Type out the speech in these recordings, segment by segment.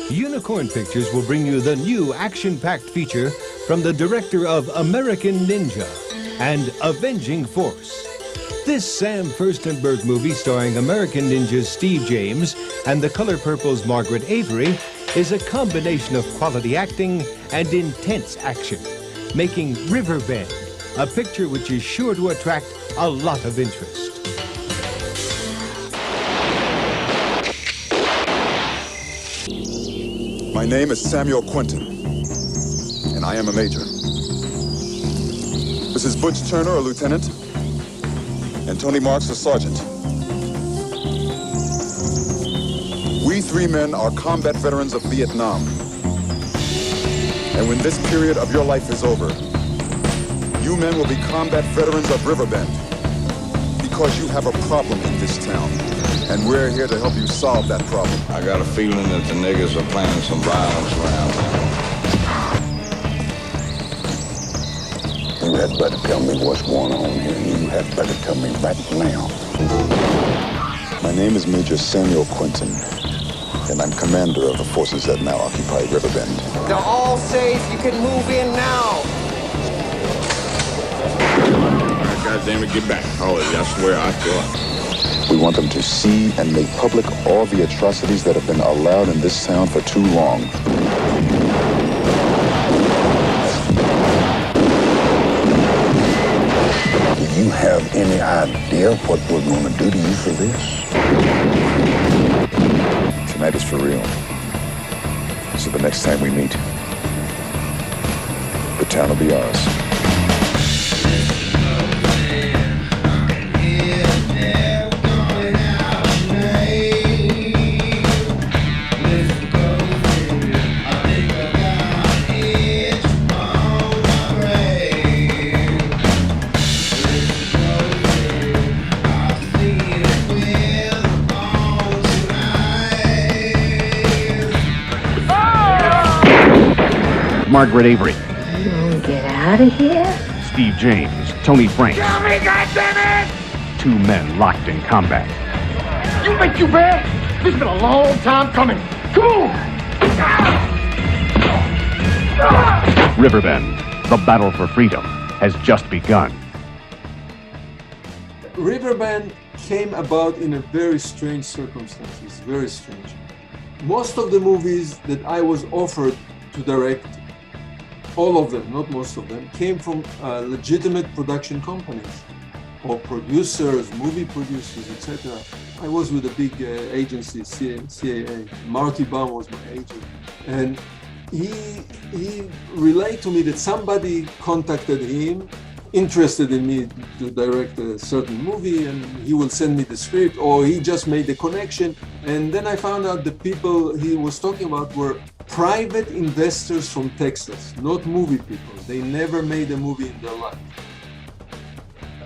Unicorn Pictures will bring you the new action-packed feature from the director of American Ninja and Avenging Force. This Sam Firstenberg movie starring American Ninja's Steve James and The Color Purple's Margret Avery is a combination of quality acting and intense action, making Riverbend a picture which is sure to attract a lot of interest. My name is Samuel Quentin, and I am a major. This is Butch Turner, a lieutenant, and Tony Marks, a sergeant. We three men are combat veterans of Vietnam. And when this period of your life is over, you men will be combat veterans of Riverbend because you have a problem in this town. And we're here to help you solve that problem. I got a feeling that the niggas are planning some violence around here. You had better tell me what's going on here. You had better tell me right now. My name is Major Samuel Quentin, and I'm commander of the forces that now occupy Riverbend. They're all safe. You can move in now. All right, goddammit, get back. Oh, I swear I thought. We want them to see and make public all the atrocities that have been allowed in this town for too long. Do you have any idea what we're going to do to you for this? Tonight is for real. So the next time we meet, the town will be ours. Margret Avery. Get out of here. Steve James, Tony Franks. Tell me, goddammit! Two men locked in combat. You think you bad? This has been a long time coming. Come on! Riverbend, the battle for freedom, has just begun. Riverbend came about in a very strange circumstances, very strange. Most of the movies that I was offered to direct, all of them, not most of them, came from legitimate production companies or producers, movie producers, etc. I was with a big agency, CAA. Marty Baum was my agent. And he relayed to me that somebody contacted him, interested in me to direct a certain movie, and he will send me the script, or he just made the connection. And then I found out the people he was talking about were private investors from Texas, not movie people. They never made a movie in their life.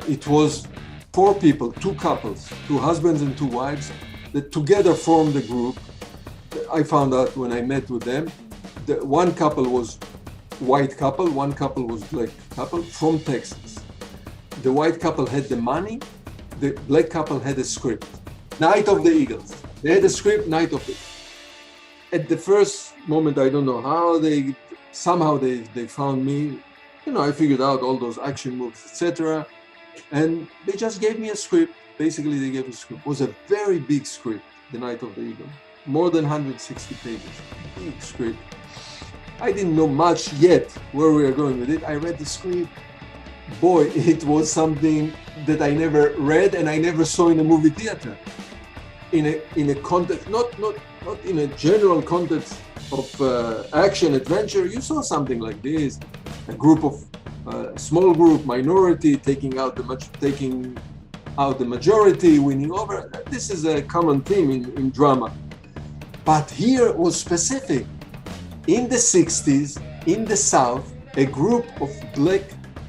It was 4 people, 2 couples, 2 husbands and 2 wives, that together formed a group. I found out when I met with them, that one couple was white couple, one couple was black couple from Texas. The white couple had the money, the black couple had a script. Night of the Eagles. They had a script, Night of the Eagles. At the first moment, I don't know how somehow they found me. You know, I figured out all those action moves, etc. And they just gave me a script. Basically, they gave me a script. It was a very big script, The Night of the Eagle. More than 160 pages, big script. I didn't know much yet where we were going with it. I read the script. Boy, it was something that I never read and I never saw in a movie theater. In a context, not in a general context of action adventure. You saw something like this: a group of small group, minority taking out the majority, winning over. This is a common theme in drama. But here it was specific. In the 60s, in the South, a group of black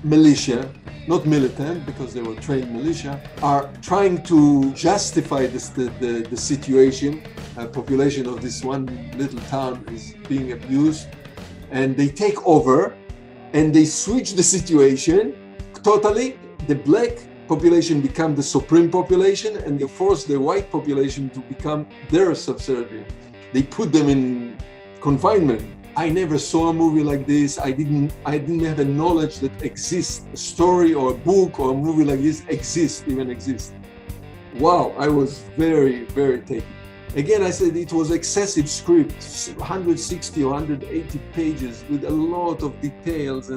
militia, not militant because they were trained militia, are trying to justify the situation. A population of this one little town is being abused, and they take over and they switch the situation totally. The black population become the supreme population, and they force the white population to become their subservient. They put them in confinement. I never saw a movie like this. I didn't have a knowledge that exists, a story or a book or a movie like this even exists. Wow, I was very, very taken. Again, I said it was excessive script, 160 or 180 pages with a lot of details,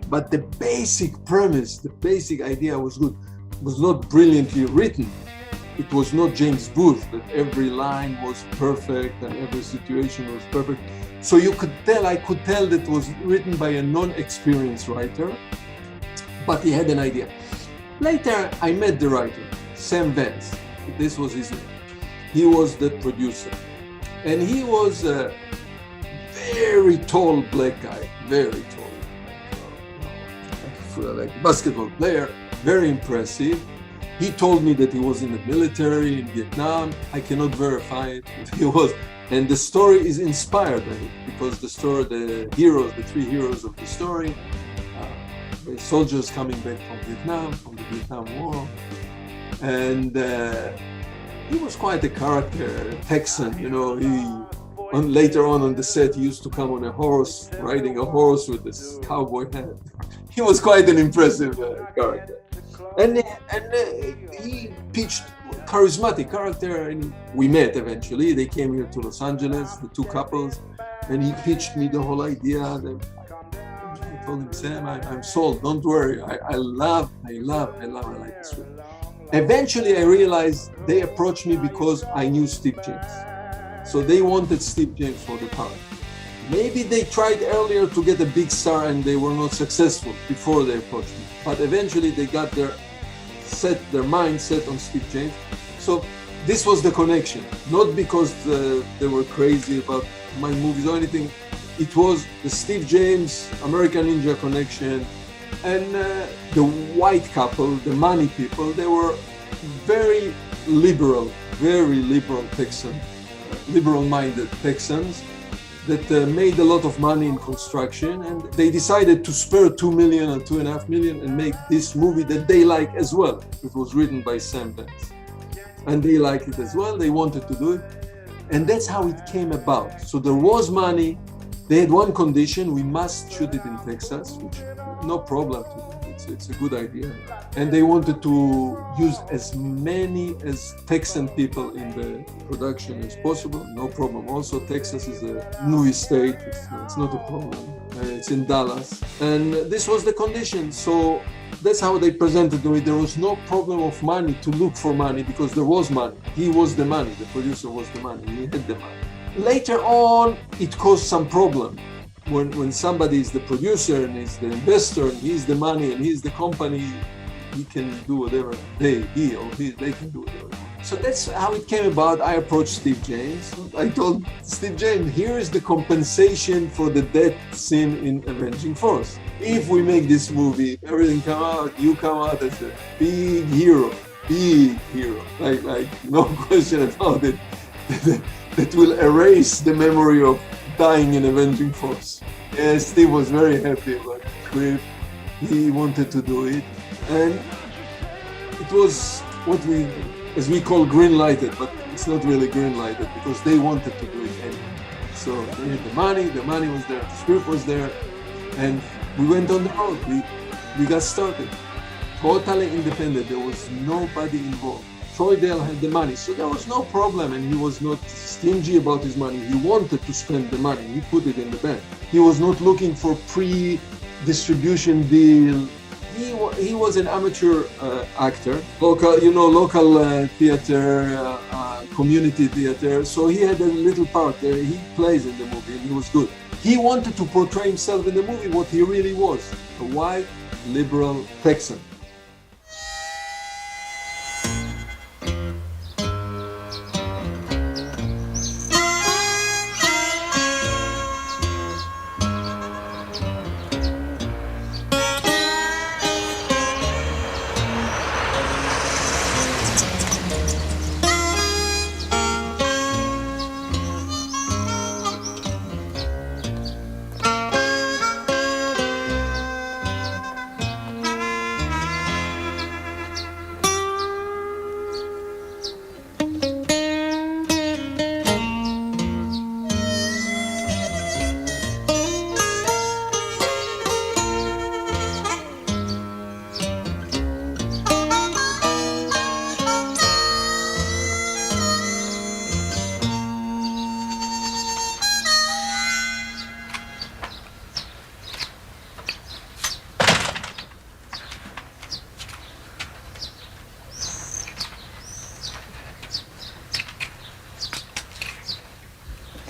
but the basic premise, the basic idea was good. It was not brilliantly written. It was not James Booth, that every line was perfect and every situation was perfect. So I could tell that it was written by a non-experienced writer, but he had an idea. Later, I met the writer, Sam Vance. This was his name. He was the producer. And he was a very tall black guy, very tall, like a basketball player, very impressive. He told me that he was in the military in Vietnam. I cannot verify it, but he was. And the story is inspired by it, because the three heroes of the story, soldiers coming back from Vietnam, from the Vietnam War. And he was quite a character, a Texan, later on the set, he used to come on a horse, riding a horse with this cowboy hat. He was quite an impressive character. And he pitched charismatic character, and we met eventually. They came here to Los Angeles, the two couples, and he pitched me the whole idea. I told him, Sam, I'm sold, don't worry. I like this script. Eventually, I realized they approached me because I knew Steve James. So they wanted Steve James for the part. Maybe they tried earlier to get a big star and they were not successful before they approached me. But eventually they got their mind set on Steve James. So this was the connection, not because they were crazy about my movies or anything. It was the Steve James, American Ninja connection, and the white couple, the money people. They were very liberal Texan, liberal-minded Texans that made a lot of money in construction, and they decided to spare $2 million or $2.5 million and make this movie that they like as well. It was written by Sam Vance, and they liked it as well. They wanted to do it, and that's how it came about. So there was money. They had one condition: we must shoot it in Texas, which no problem to do. It's a good idea. And they wanted to use as many as Texan people in the production as possible. No problem. Also, Texas is a movie state. It's not a problem. It's in Dallas. And this was the condition. So that's how they presented it. There was no problem of money, to look for money, because there was money. He was the money. The producer was the money. He had the money. Later on, it caused some problem. When somebody is the producer and is the investor and he's the money and he's the company, he can do whatever they can do whatever. So that's how it came about. I approached Steve James. I told Steve James, here is the compensation for the death scene in Avenging Force. If we make this movie, everything come out, you come out as a big hero, like no question about it. That will erase the memory of dying in Avenging Force. Yeah, Steve was very happy about the script. He wanted to do it, and it was what we call green-lighted, but it's not really green-lighted because they wanted to do it anyway. So they had the money was there, the script was there, and we went on the road. We got started. Totally independent. There was nobody involved. Troy Dale had the money, so there was no problem, and he was not stingy about his money. He wanted to spend the money. He put it in the bank. He was not looking for pre-distribution deal. He was an amateur actor, local theater, community theater. So he had a little part there. He plays in the movie, and he was good. He wanted to portray himself in the movie what he really was, a white, liberal Texan.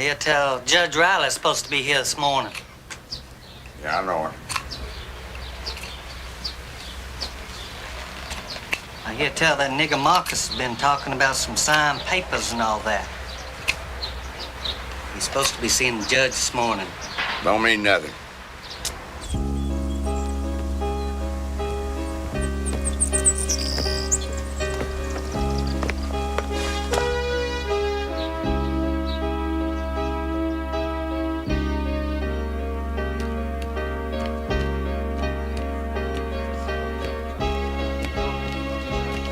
Here, tell Judge Riley's supposed to be here this morning. Yeah, I know her. I hear tell that nigger Marcus has been talking about some signed papers and all that. He's supposed to be seeing the judge this morning. Don't mean nothing.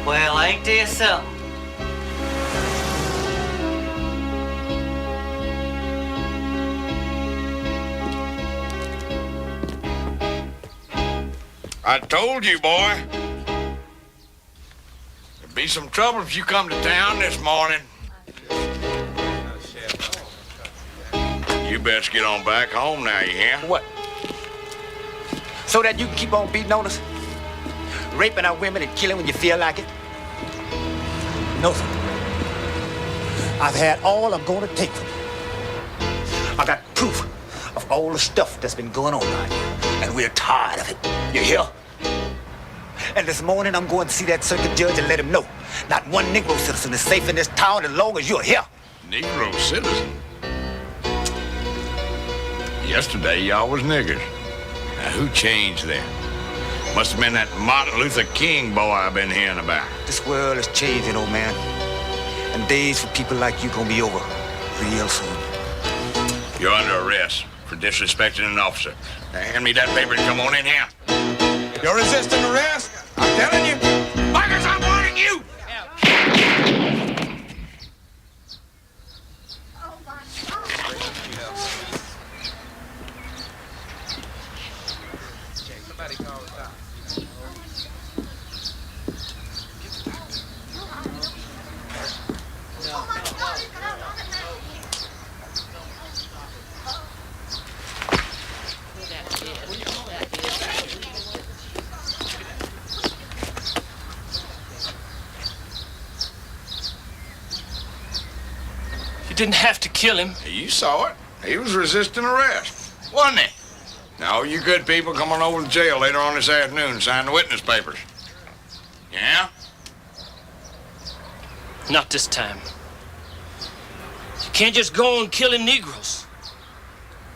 Well, ain't there something? I told you, boy. There'd be some trouble if you come to town this morning. You best get on back home now, you hear? What? So that you can keep on beating on us? Raping our women and killing when you feel like it? No, sir. I've had all I'm gonna take from you. I got proof of all the stuff that's been going on around here, and we're tired of it. You hear? And this morning I'm going to see that circuit judge and let him know not one Negro citizen is safe in this town as long as you're here. Negro citizen? Yesterday, y'all was niggers. Now, who changed there? Must have been that Martin Luther King boy I've been hearing about. This world is changing, old man. And days for people like you gonna be over real soon. You're under arrest for disrespecting an officer. Now, hand me that paper and come on in here. You're resisting arrest? I'm telling you. Marcus, I'm warning you! You didn't have to kill him. You saw it. He was resisting arrest, wasn't he? Now, you good people come on over to jail later on this afternoon and sign the witness papers. Yeah? Not this time. You can't just go on killing Negroes.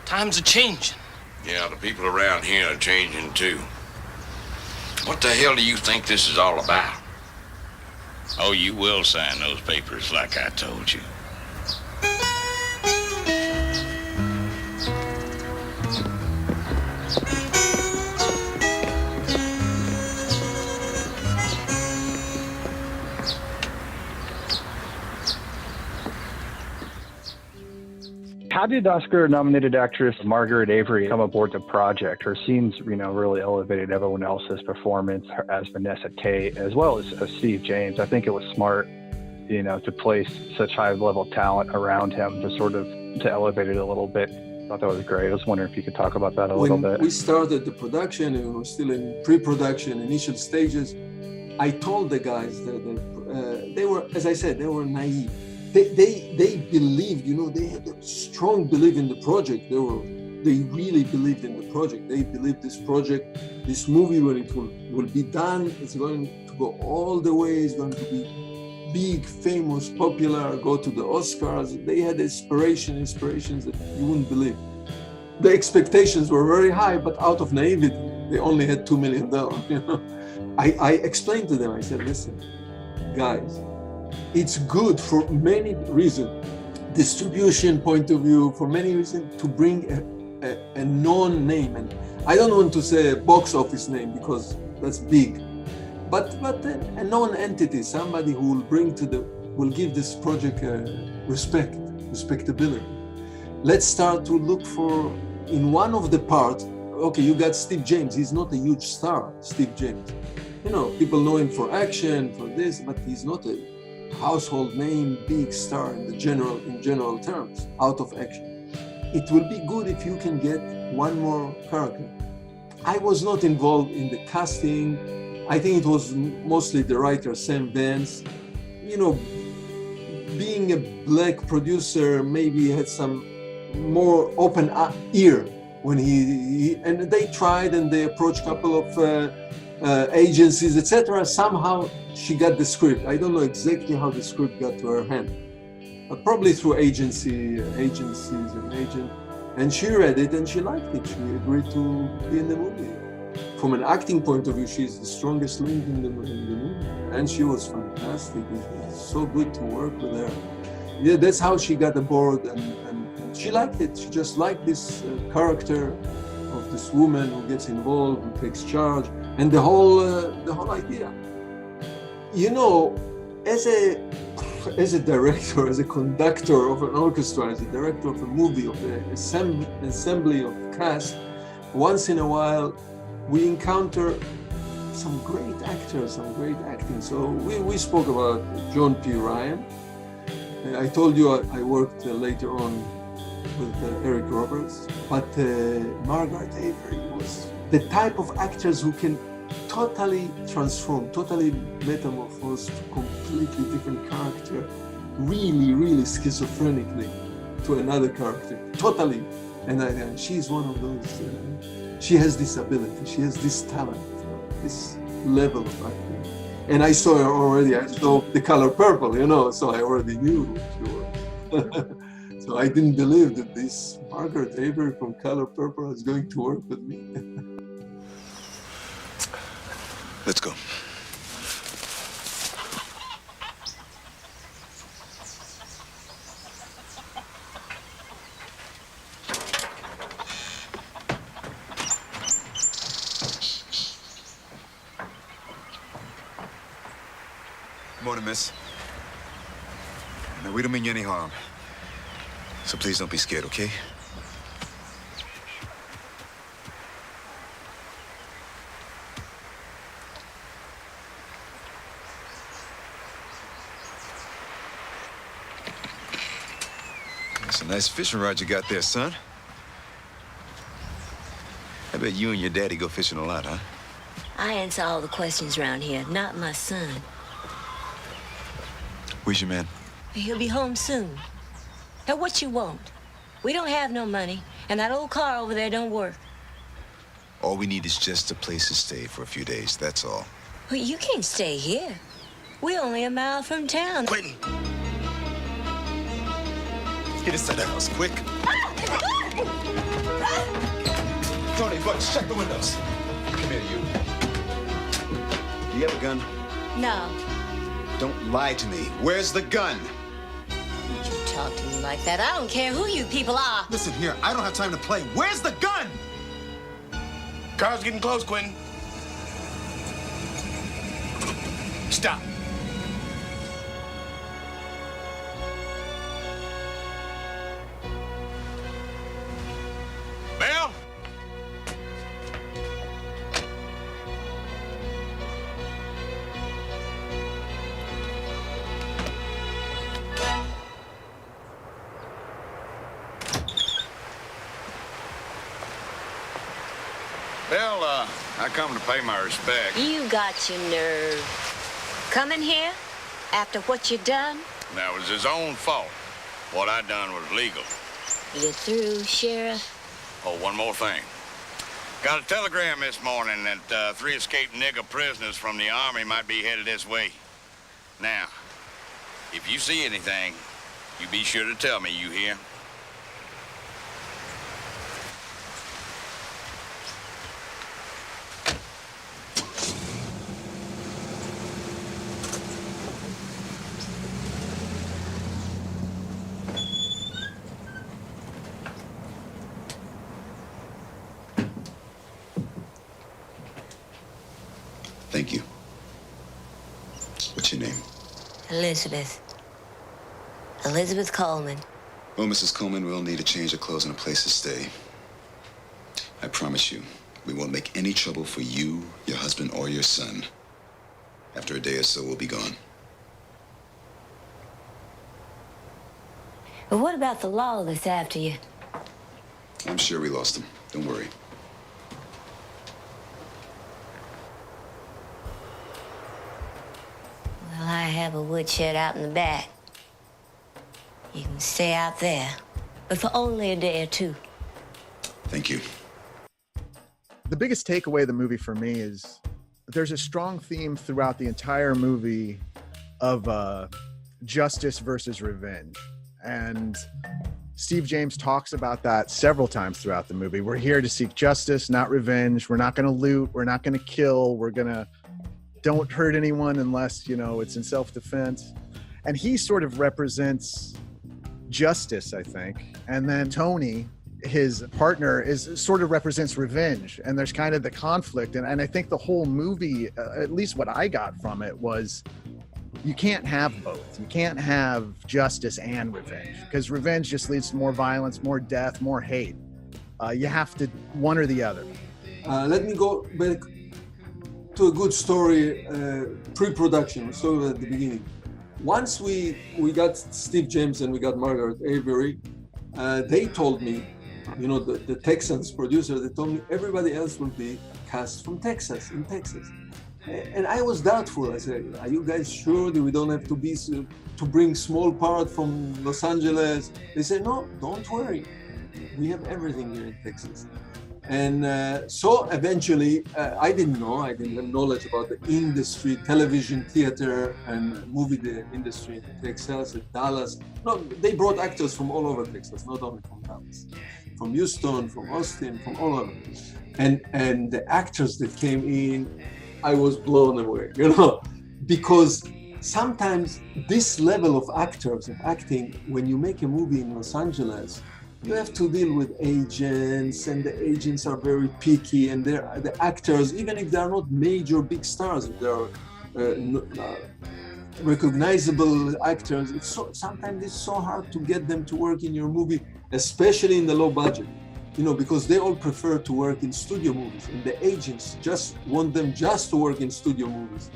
Times are changing. Yeah, the people around here are changing too. What the hell do you think this is all about? Oh, you will sign those papers like I told you. How did Oscar-nominated actress Margret Avery come aboard the project? Her scenes, really elevated everyone else's performance as Vanessa Kate, as well as Steve James. I think it was smart, to place such high-level talent around him to elevate it a little bit. I thought that was great. I was wondering if you could talk about that a little bit. When we started the production, and we were still in pre-production, initial stages, I told the guys that they were, as I said, they were naive. They believed, they had a strong belief in the project. They really believed in the project. They believed this project, this movie, when it will be done, it's going to go all the way. It's going to be big, famous, popular, go to the Oscars. They had inspirations that you wouldn't believe. The expectations were very high, but out of naivety, they only had $2 million. I explained to them, I said, listen, guys, it's good for many reasons, distribution point of view, for many reasons, to bring a known name. And I don't want to say a box office name because that's big, but a known entity, somebody who will give this project respectability. Let's start to look for, in one of the parts, okay, you got Steve James. He's not a huge star, Steve James. People know him for action, for this, but he's not a household name, big star in general terms, out of action. It will be good if you can get one more character. I was not involved in the casting. I think it was mostly the writer, Sam Vance. being a black producer, maybe had some more open ear when and they tried and they approached a couple of agencies, etc. Somehow she got the script. I don't know exactly how the script got to her hand, but probably through agencies and agent. And she read it and she liked it. She agreed to be in the movie. From an acting point of view, she's the strongest link in the movie. And she was fantastic. It was so good to work with her. Yeah, that's how she got aboard, and she liked it. She just liked this character of this woman who gets involved, who takes charge, and the whole idea. You know, as a director, as a conductor of an orchestra, as a director of a movie, of an assembly of cast, once in a while we encounter some great actors, some great acting. So we spoke about John P. Ryan. I told you I worked later on with Eric Roberts, but Margret Avery was the type of actors who can totally transform, totally metamorphose to completely different character, really, really schizophrenically to another character, totally. And she's one of those, she has this ability, she has this talent, this level of acting. And I saw her already, I saw The Color Purple, you know, so I already knew who she was. So I didn't believe that this Margret Avery from Color Purple is going to work with me. Let's go. Good morning, miss. Now, we don't mean you any harm. So please don't be scared, okay? That's a nice fishing rod you got there, son. I bet you and your daddy go fishing a lot, huh? I answer all the questions around here, not my son. Where's your man? He'll be home soon. Now, what you want? We don't have no money, and that old car over there don't work. All we need is just a place to stay for a few days, that's all. Well, you can't stay here. We're only a mile from town. Quentin! Get inside the house, quick. Tony, Butch, check the windows. Come here, you. Do you have a gun? No. Don't lie to me. Where's the gun? Don't you talk to me like that. I don't care who you people are. Listen here, I don't have time to play. Where's the gun? Car's getting close, Quentin. Stop. Bill? Bill, I come to pay my respects. You got your nerve. Coming here after what you done? That was his own fault. What I done was legal. You through, Sheriff? Oh, one more thing. Got a telegram this morning that 3 escaped nigger prisoners from the Army might be headed this way. Now, if you see anything, you be sure to tell me, you hear? Thank you. What's your name? Elizabeth. Elizabeth Coleman. Well, Mrs. Coleman, we'll need a change of clothes and a place to stay. I promise you, we won't make any trouble for you, your husband, or your son. After a day or so, we'll be gone. But what about the law that's after you? I'm sure we lost him. Don't worry. Well, I have a woodshed out in the back. You can stay out there, but for only a day or two. Thank you. The biggest takeaway of the movie for me is there's a strong theme throughout the entire movie of justice versus revenge. And Steve James talks about that several times throughout the movie. We're here to seek justice, not revenge. We're not going to loot. We're not going to kill. Don't hurt anyone unless, it's in self-defense. And he sort of represents justice, I think. And then Tony, his partner, sort of represents revenge. And there's kind of the conflict. And I think the whole movie, at least what I got from it, was you can't have both. You can't have justice and revenge, because revenge just leads to more violence, more death, more hate. You have to one or the other. Let me go back to a good story, pre-production, so at the beginning. Once we got Steve James and we got Margret Avery, they told me, the Texans producer, they told me everybody else will be cast from Texas, in Texas. And I was doubtful. I said, are you guys sure that we don't have to bring small part from Los Angeles? They said, no, don't worry. We have everything here in Texas. And so eventually, I didn't have knowledge about the industry, television, theater, and movie industry in Texas, in Dallas. No, they brought actors from all over Texas, not only from Dallas. From Houston, from Austin, from all over. And the actors that came in, I was blown away, because sometimes this level of actors and acting, when you make a movie in Los Angeles, you have to deal with agents, and the agents are very picky, and the actors, even if they are not major big stars, if they are recognizable actors, sometimes it's so hard to get them to work in your movie, especially in the low budget. Because they all prefer to work in studio movies, and the agents just want them just to work in studio movies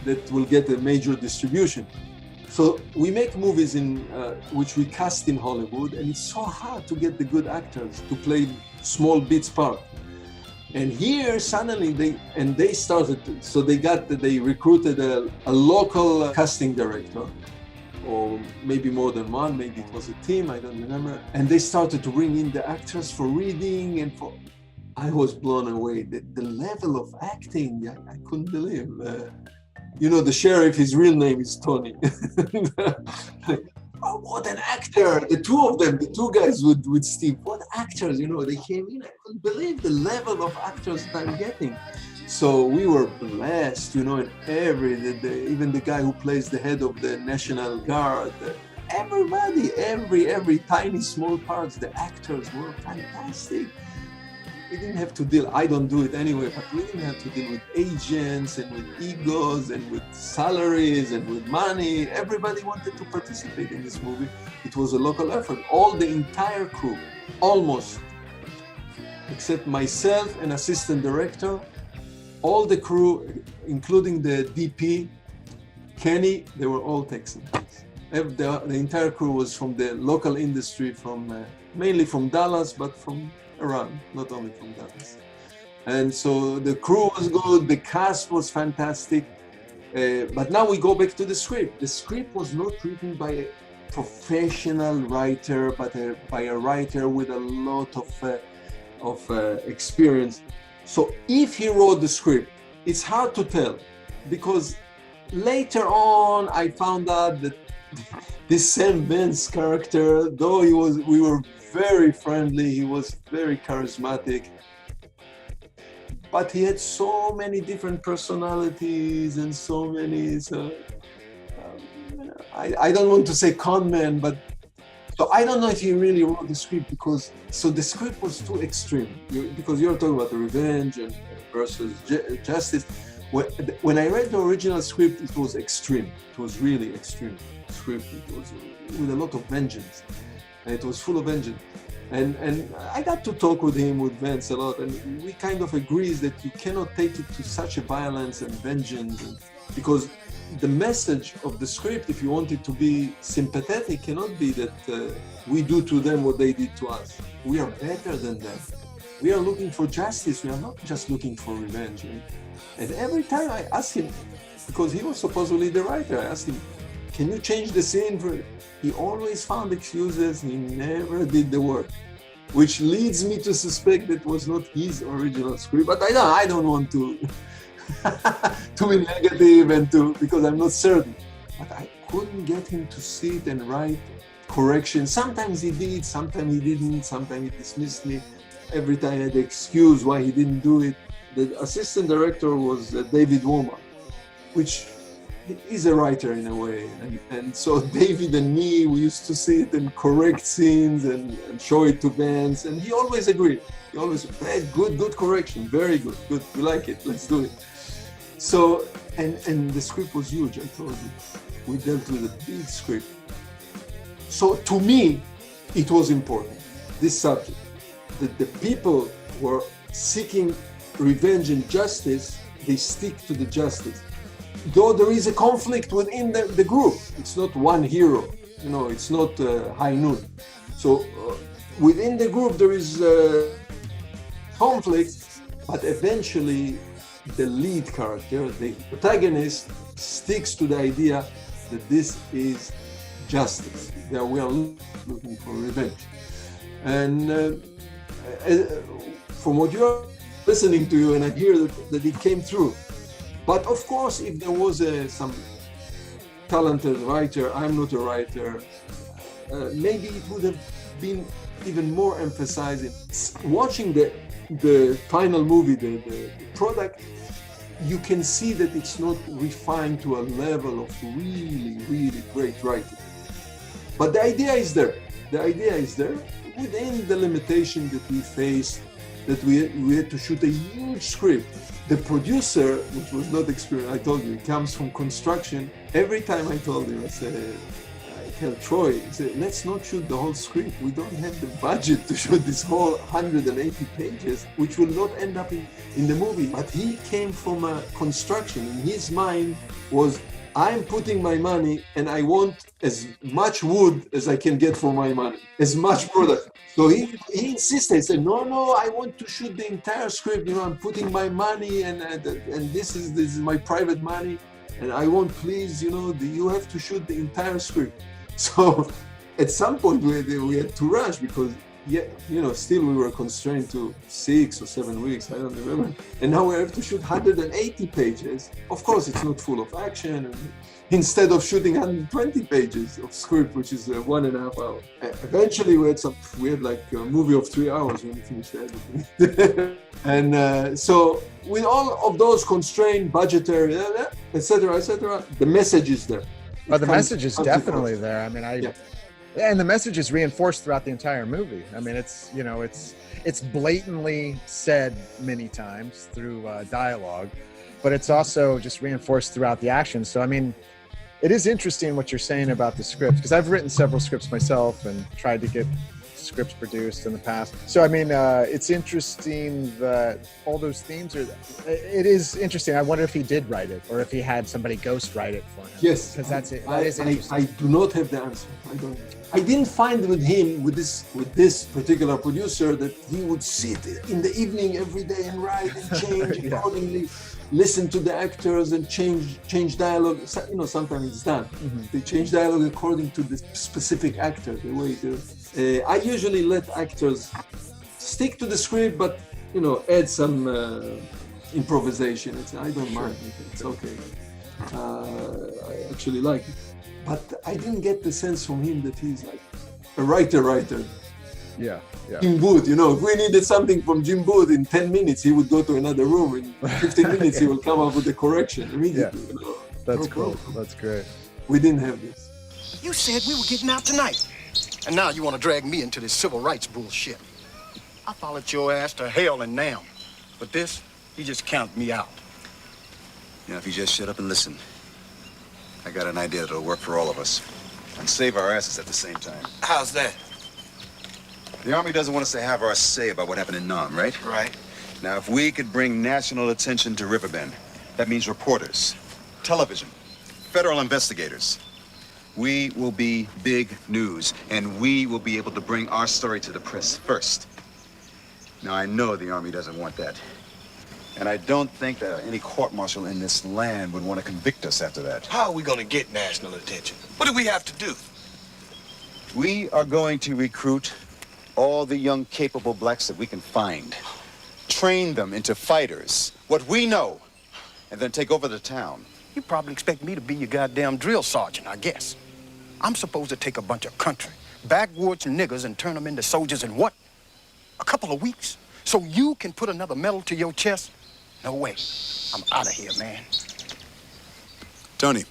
that will get a major distribution. So we make movies in which we cast in Hollywood, and it's so hard to get the good actors to play small bits part. And here suddenly they recruited a local casting director, or maybe more than one, maybe it was a team, I don't remember. And they started to bring in the actors for reading I was blown away. The level of acting, I couldn't believe. The sheriff, his real name is Tony. Oh, what an actor! The two of them, the two guys with Steve, what actors, they came in. I couldn't believe the level of actors that I'm getting. So we were blessed, and even the guy who plays the head of the National Guard, everybody, every tiny small parts, the actors were fantastic. We didn't have to deal, I don't do it anyway, but we didn't have to deal with agents and with egos and with salaries and with money. Everybody wanted to participate in this movie. It was a local effort. The entire crew, almost, except myself and assistant director, all the crew, including the DP, Kenny, they were all Texans. The entire crew was from the local industry, mainly from Dallas, but from around, not only from Dallas. And so the crew was good, the cast was fantastic. But now we go back to the script. The script was not written by a professional writer, but by a writer with a lot of experience. So if he wrote the script, it's hard to tell, because later on I found out that this Sam Ben's character, though we were very friendly, he was very charismatic, but he had so many different personalities and so many, I don't want to say con man, but so I don't know if he really wrote the script, because the script was too extreme, because you're talking about the revenge and versus justice. When I read the original script, it was extreme. It was really extreme script. It was with a lot of vengeance, and it was full of vengeance. And I got to talk with him, with Vance, a lot, and we kind of agrees that you cannot take it to such a violence and vengeance, because the message of the script, if you want it to be sympathetic, cannot be that we do to them what they did to us. We are better than them. We are looking for justice. We are not just looking for revenge. And every time I asked him, because he was supposedly the writer, I asked him, can you change the scene for? He always found excuses. He never did the work, which leads me to suspect that was not his original script. But I don't want to to be negative and because I'm not certain. But I couldn't get him to sit and write corrections. Sometimes he did, sometimes he didn't, sometimes he dismissed me. Every time I had the excuse why he didn't do it. The assistant director was David Womark, which is a writer in a way. And so David and me, we used to sit and correct scenes and show it to bands. And he always agreed. He always said, hey, good correction, very good, we like it, let's do it. So, and the script was huge, I told you. We dealt with a big script. So to me, it was important, this subject, that the people were seeking revenge and justice, they stick to the justice. Though there is a conflict within the group, it's not one hero, it's not high noon. So within the group there is conflict, but eventually the lead character, the protagonist, sticks to the idea that this is justice, that we are looking for revenge. And from what you're listening to you, and I hear that it came through. But of course, if there was some talented writer, I'm not a writer, maybe it would have been even more emphasizing. Watching the final movie, the product, you can see that it's not refined to a level of really, really great writing. But the idea is there. The idea is there within the limitation that we faced, that we had to shoot a huge script. The producer, which was not experienced, I told you, he comes from construction. Every time I told him, I tell Troy, I said, let's not shoot the whole script. We don't have the budget to shoot this whole 180 pages, which will not end up in the movie. But he came from a construction. In his mind was, I'm putting my money and I want as much wood as I can get for my money, as much product. So he insisted, he said, no, I want to shoot the entire script, I'm putting my money and this is my private money. And I want, please, you have to shoot the entire script. So at some point we had to rush because, still we were constrained to 6 or 7 weeks, I don't remember. And now we have to shoot 180 pages. Of course, it's not full of action. And instead of shooting 120 pages of script, which is 1.5 hours. Eventually, we had like a movie of 3 hours when we finished everything. And so with all of those constrained, budgetary, etc., the message is there. The message is definitely there. I mean, and the message is reinforced throughout the entire movie. I mean, it's blatantly said many times through dialogue, but it's also just reinforced throughout the action. So, I mean, it is interesting what you're saying about the script, because I've written several scripts myself and tried to get scripts produced in the past. So, I mean, it's interesting that all those themes it is interesting. I wonder if he did write it or if he had somebody ghost write it for him. Yes. Because that is interesting. I do not have the answer. I didn't find with him, with this particular producer, that he would sit in the evening every day and write and change accordingly, listen to the actors and change dialogue. Sometimes it's done. Mm-hmm. They change dialogue according to the specific actor, the way they I usually let actors stick to the script, but add some improvisation. I don't mind. It's okay. I actually like it. But I didn't get the sense from him that he's like a writer. Yeah. Jim Booth, if we needed something from Jim Booth in 10 minutes, he would go to another room. In 15 minutes, he will come up with a correction immediately. Yeah. That's cool. That's great. We didn't have this. You said we were getting out tonight. And now you want to drag me into this civil rights bullshit. I followed your ass to hell and now. But this, he just counted me out. If you just shut up and listen. I got an idea that'll work for all of us. And save our asses at the same time. How's that? The Army doesn't want us to have our say about what happened in Nam, right? Right. Now, if we could bring national attention to Riverbend, that means reporters, television, federal investigators. We will be big news, and we will be able to bring our story to the press first. Now, I know the Army doesn't want that. And I don't think that any court-martial in this land would want to convict us after that. How are we going to get national attention? What do we have to do? We are going to recruit all the young, capable blacks that we can find. Train them into fighters, what we know, and then take over the town. You probably expect me to be your goddamn drill sergeant, I guess. I'm supposed to take a bunch of country, backwoods niggers and turn them into soldiers in what? A couple of weeks? So you can put another medal to your chest? No way. I'm out of here, man. Tony.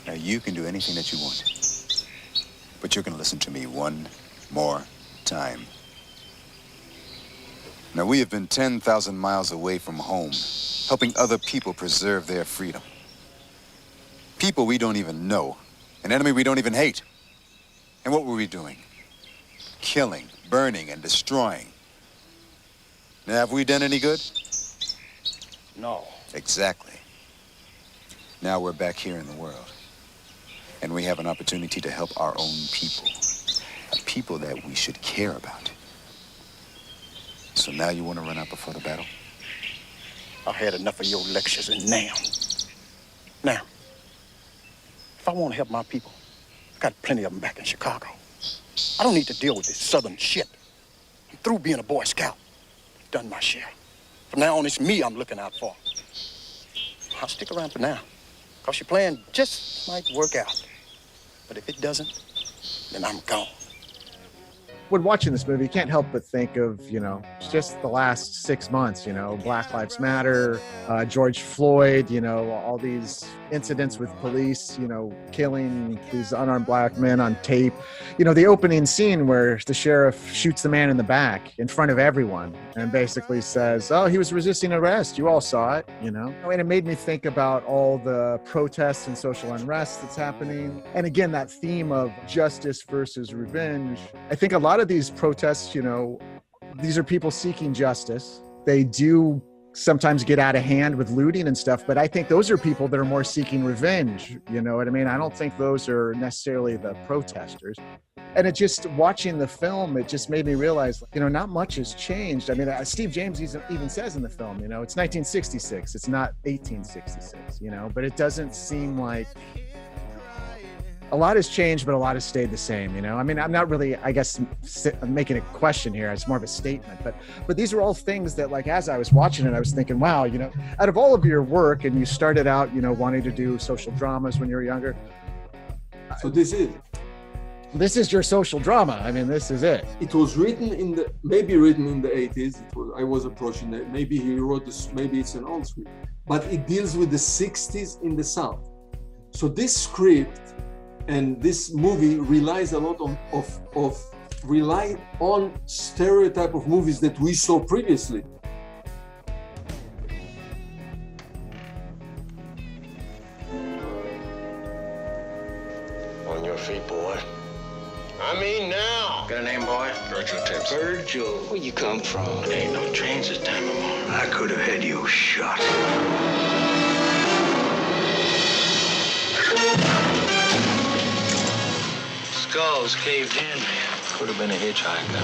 Now, you can do anything that you want. But you're going to listen to me one more time. Now, we have been 10,000 miles away from home, helping other people preserve their freedom. People we don't even know, an enemy we don't even hate. And what were we doing? Killing, burning, and destroying. Now, have we done any good? No. Exactly. Now we're back here in the world. And we have an opportunity to help our own people. A people that we should care about. So now you want to run out before the battle? I've had enough of your lectures, and now, if I want to help my people, I got plenty of them back in Chicago. I don't need to deal with this southern shit. I'm through being a Boy Scout. I've done my share. From now on, it's me I'm looking out for. I'll stick around for now, because your plan just might work out. But if it doesn't, then I'm gone. When watching this movie, you can't help but think of, just the last 6 months, Black Lives Matter, George Floyd, all these incidents with police, killing these unarmed black men on tape. The opening scene where the sheriff shoots the man in the back in front of everyone and basically says, oh, he was resisting arrest. You all saw it, And it made me think about all the protests and social unrest that's happening. And again, that theme of justice versus revenge. I think a lot of these protests, these are people seeking justice. They do sometimes get out of hand with looting and stuff, but I think those are people that are more seeking revenge. You know what I mean? I don't think those are necessarily the protesters. And it just, watching the film, it just made me realize, not much has changed. I mean, Steve James even says in the film, it's 1966, it's not 1866, but it doesn't seem like a lot has changed, but a lot has stayed the same, I mean, I'm not really, I guess, making a question here. It's more of a statement, but these are all things that, like, as I was watching it, I was thinking, wow, out of all of your work, and you started out, wanting to do social dramas when you were younger. So this is your social drama. I mean, this is it. It was written maybe written in the 80s. I was approaching that. Maybe he wrote this, maybe it's an old script, but it deals with the 60s in the South. So this script and this movie relies a lot on stereotype of movies that we saw previously. On your feet, boy. I mean now. Got a name, boy? Virgil Timpson. Virgil. Where you come from? There ain't no trains this time of morning. I could have had you shot. Skulls caved in. Could have been a hitchhiker.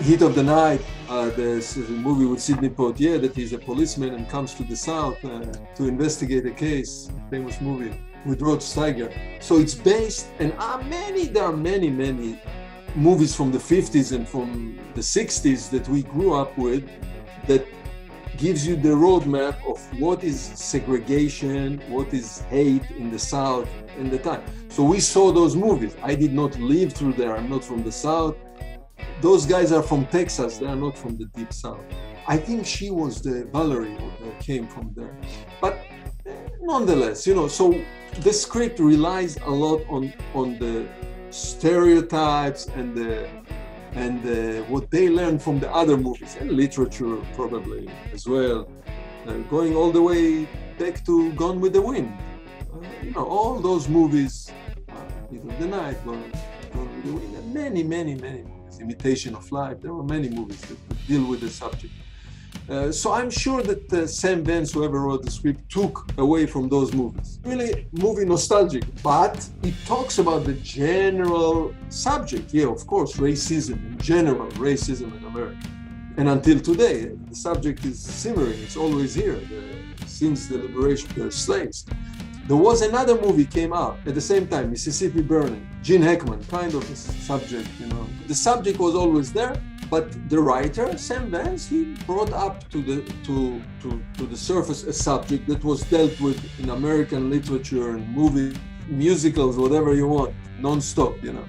Heat of the Night, there's a movie with Sidney Poitier that he's a policeman and comes to the South to investigate a case, famous movie with Rod Steiger. So it's based, and there are many movies from the 50s and from the 60s that we grew up with that gives you the roadmap of what is segregation, what is hate in the South in the time. So we saw those movies. I did not live through there. I'm not from the South. Those guys are from Texas. They are not from the Deep South. I think she was the Valerie that came from there. But nonetheless, so the script relies a lot on the stereotypes and what they learned from the other movies and literature probably as well, going all the way back to Gone with the Wind. All those movies, Heat of the Night, Gone with the Wind, and many movies, Imitation of Life. There were many movies that deal with the subject. So I'm sure that Sam Vance, whoever wrote the script, took away from those movies. Really movie nostalgic, but it talks about the general subject. Yeah, of course, racism in general, racism in America. And until today, the subject is simmering, it's always here, since the liberation of the slaves. There was another movie came out at the same time, Mississippi Burning, Gene Hackman, kind of a subject, you know. The subject was always there, but the writer, Sam Vance, he brought up to the surface a subject that was dealt with in American literature and movies, musicals, whatever you want, non-stop, you know.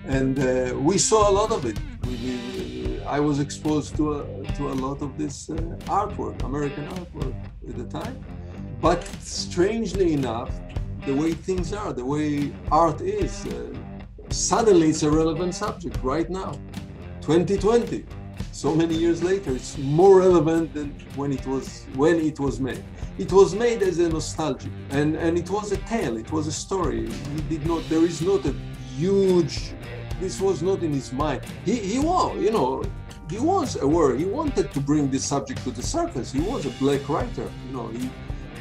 And we saw a lot of it. I was exposed to a lot of this artwork, American artwork at the time. But strangely enough, the way things are, the way art is, suddenly it's a relevant subject right now. 2020, so many years later, it's more relevant than when it was made. It was made as a nostalgia, and it was a tale, it was a story. There is not a huge, this was not in his mind. He was aware, he wanted to bring this subject to the surface. He was a black writer, you know,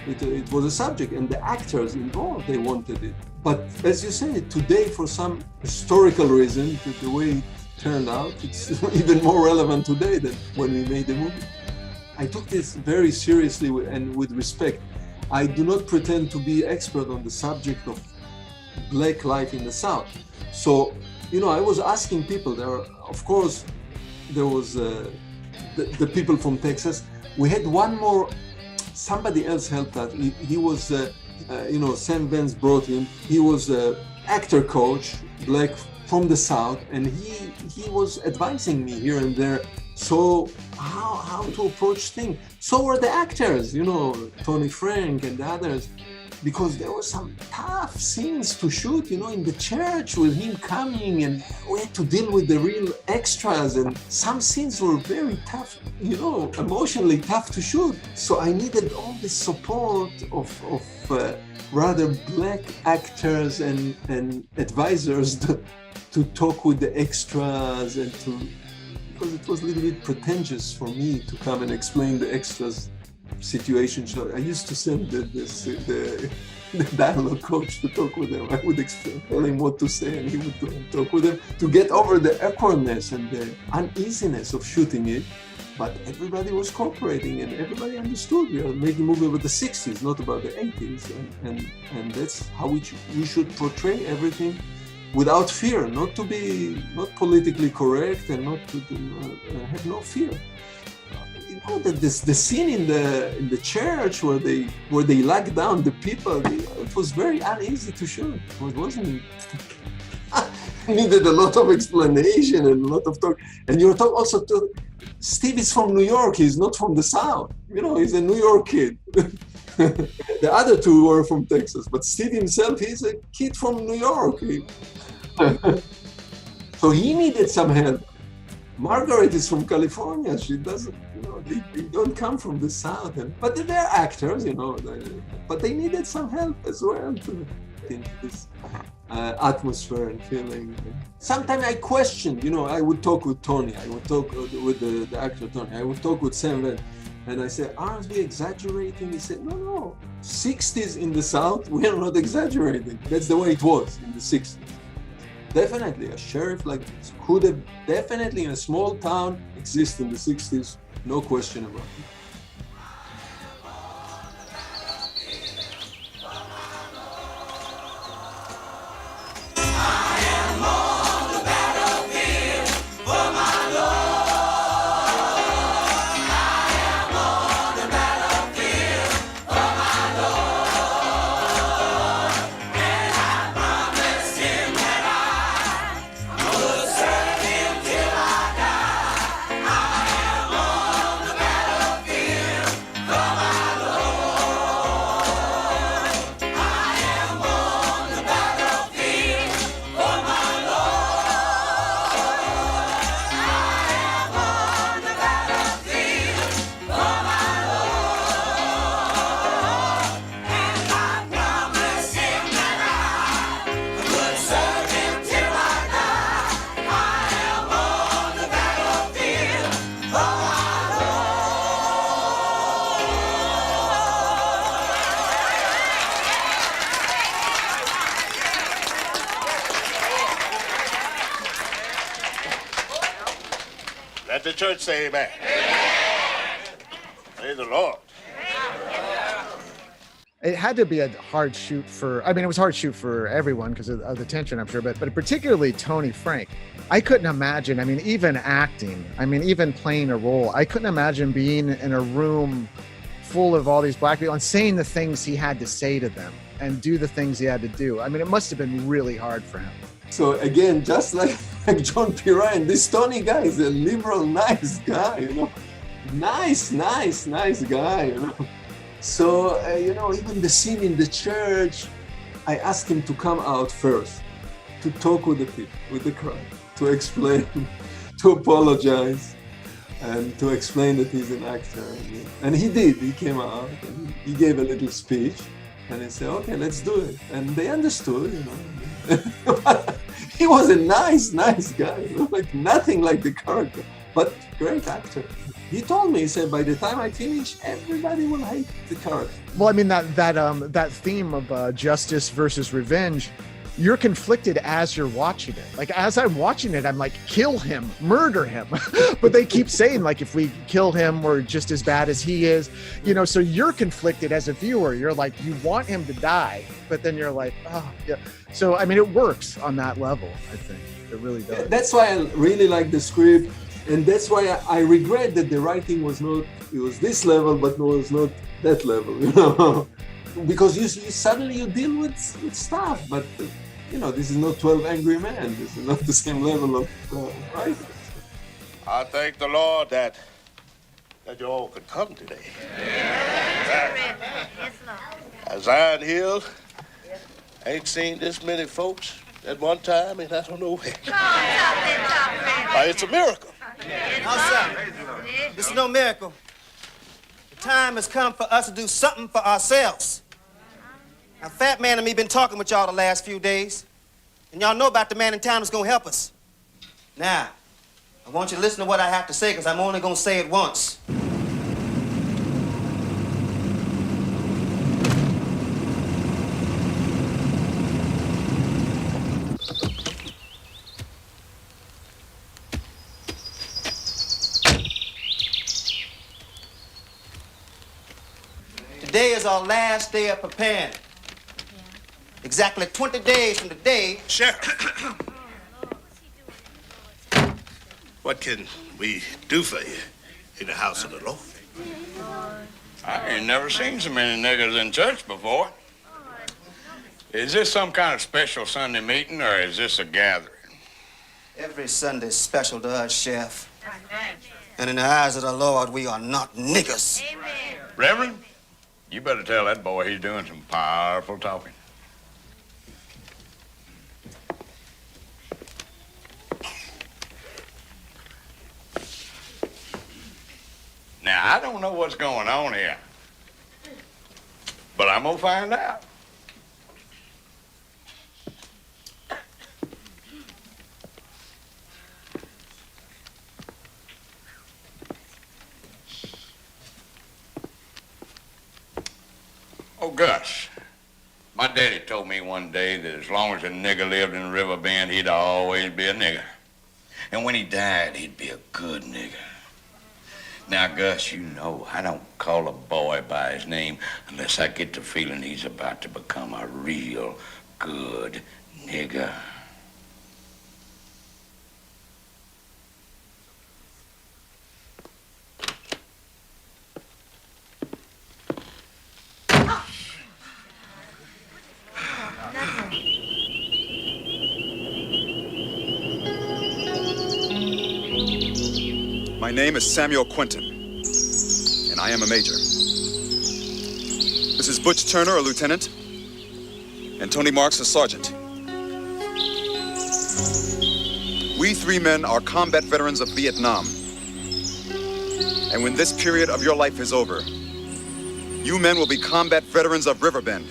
it was a subject, and the actors involved, they wanted it. But as you say, today, for some historical reason, the way it turned out, it's even more relevant today than when we made the movie. I took this very seriously and with respect. I do not pretend to be expert on the subject of black life in the South. So, you know, I was asking people, of course, there was the people from Texas. We had one more, somebody else helped us. He was, you know, Sam Vance brought him. He was an actor coach, black from the South, and he was advising me here and there. So how to approach things. So were the actors, you know, Tony Frank and the others, because there were some tough scenes to shoot, you know, in the church with him coming, and we had to deal with the real extras, and some scenes were very tough, you know, emotionally tough to shoot. So I needed all the support of rather black actors and advisors to talk with the extras, and because it was a little bit pretentious for me to come and explain the extras situation. So I used to send the dialogue coach to talk with them. I would tell him what to say, and he would talk with them to get over the awkwardness and the uneasiness of shooting it. But everybody was cooperating, and everybody understood we are making a movie about the 60s, not about the 80s, and that's how we should portray everything without fear, not politically correct, and not to have no fear. You know, that the scene in the church where they locked down the people, it was very uneasy to shoot. It wasn't. Needed a lot of explanation and a lot of talk. And you're talking also to Steve is from New York. He's not from the South. You know, he's a New York kid. The other two were from Texas, but Steve himself, he's a kid from New York. So he needed some help. Margaret is from California. She doesn't, you know, they don't come from the South. But they're actors, you know, but they needed some help as well to into this atmosphere and feeling. Sometimes I questioned, you know, I would talk with Tony, I would talk with the actor Tony, I would talk with Sam Vance, and I said, aren't we exaggerating? He said, no, 60s in the South, we are not exaggerating. That's the way it was in the 60s. Definitely, a sheriff like this could have definitely in a small town exist in the 60s, no question about it. Let the church say amen. Praise the Lord. It had to be a hard shoot for, I mean, it was a hard shoot for everyone because of the tension, I'm sure, but particularly Tony Frank. I couldn't imagine, I mean, even acting, I mean, even playing a role, I couldn't imagine being in a room full of all these black people and saying the things he had to say to them and do the things he had to do. I mean, it must have been really hard for him. So again, just like John P. Ryan, this Tony guy is a liberal, nice guy, you know. Nice guy, you know. So, you know, even the scene in the church, I asked him to come out first, to talk with the people, with the crowd, to explain, to apologize, and to explain that he's an actor. And he did, he came out, and he gave a little speech, and he said, okay, let's do it. And they understood, you know. He was a nice guy, you know, like nothing like the character, but great actor. He told me, he said, by the time I finish, everybody will hate the character. Well, I mean, that theme of justice versus revenge, you're conflicted as you're watching it. Like, as I'm watching it, I'm like, kill him, murder him. But they keep saying, like, if we kill him, we're just as bad as he is. You know, so you're conflicted as a viewer. You're like, you want him to die, but then you're like, oh, yeah. So, I mean, it works on that level, I think. It really does. That's why I really like the script. And that's why I regret that the writing was not, it was this level, but no, it's not that level, you know? Because you suddenly you deal with stuff, but, you know, this is not 12 Angry Men. This is not the same level of writing. I thank the Lord that you all could come today. Zion Hill, ain't seen this many folks at one time, and I don't know where. It's a miracle. No, sir. This is no miracle. The time has come for us to do something for ourselves. Now, Fat Man and me been talking with y'all the last few days, and y'all know about the man in town that's gonna help us. Now, I want you to listen to what I have to say, because I'm only gonna say it once. Today is our last day of preparing. Exactly 20 days from today. Sheriff, what can we do for you in the house of the Lord? I ain't never seen so many niggas in church before. Is this some kind of special Sunday meeting, or is this a gathering? Every Sunday is special to us, Sheriff. And in the eyes of the Lord, we are not niggers. Reverend, you better tell that boy he's doing some powerful talking. Now, I don't know what's going on here, but I'm gonna find out. Oh, Gus, my daddy told me one day that as long as a nigger lived in Riverbend, he'd always be a nigger. And when he died, he'd be a good nigger. Now, Gus, you know I don't call a boy by his name unless I get the feeling he's about to become a real good nigger. My name is Samuel Quentin, and I am a major. This is Butch Turner, a lieutenant, and Tony Marks, a sergeant. We three men are combat veterans of Vietnam. And when this period of your life is over, you men will be combat veterans of Riverbend,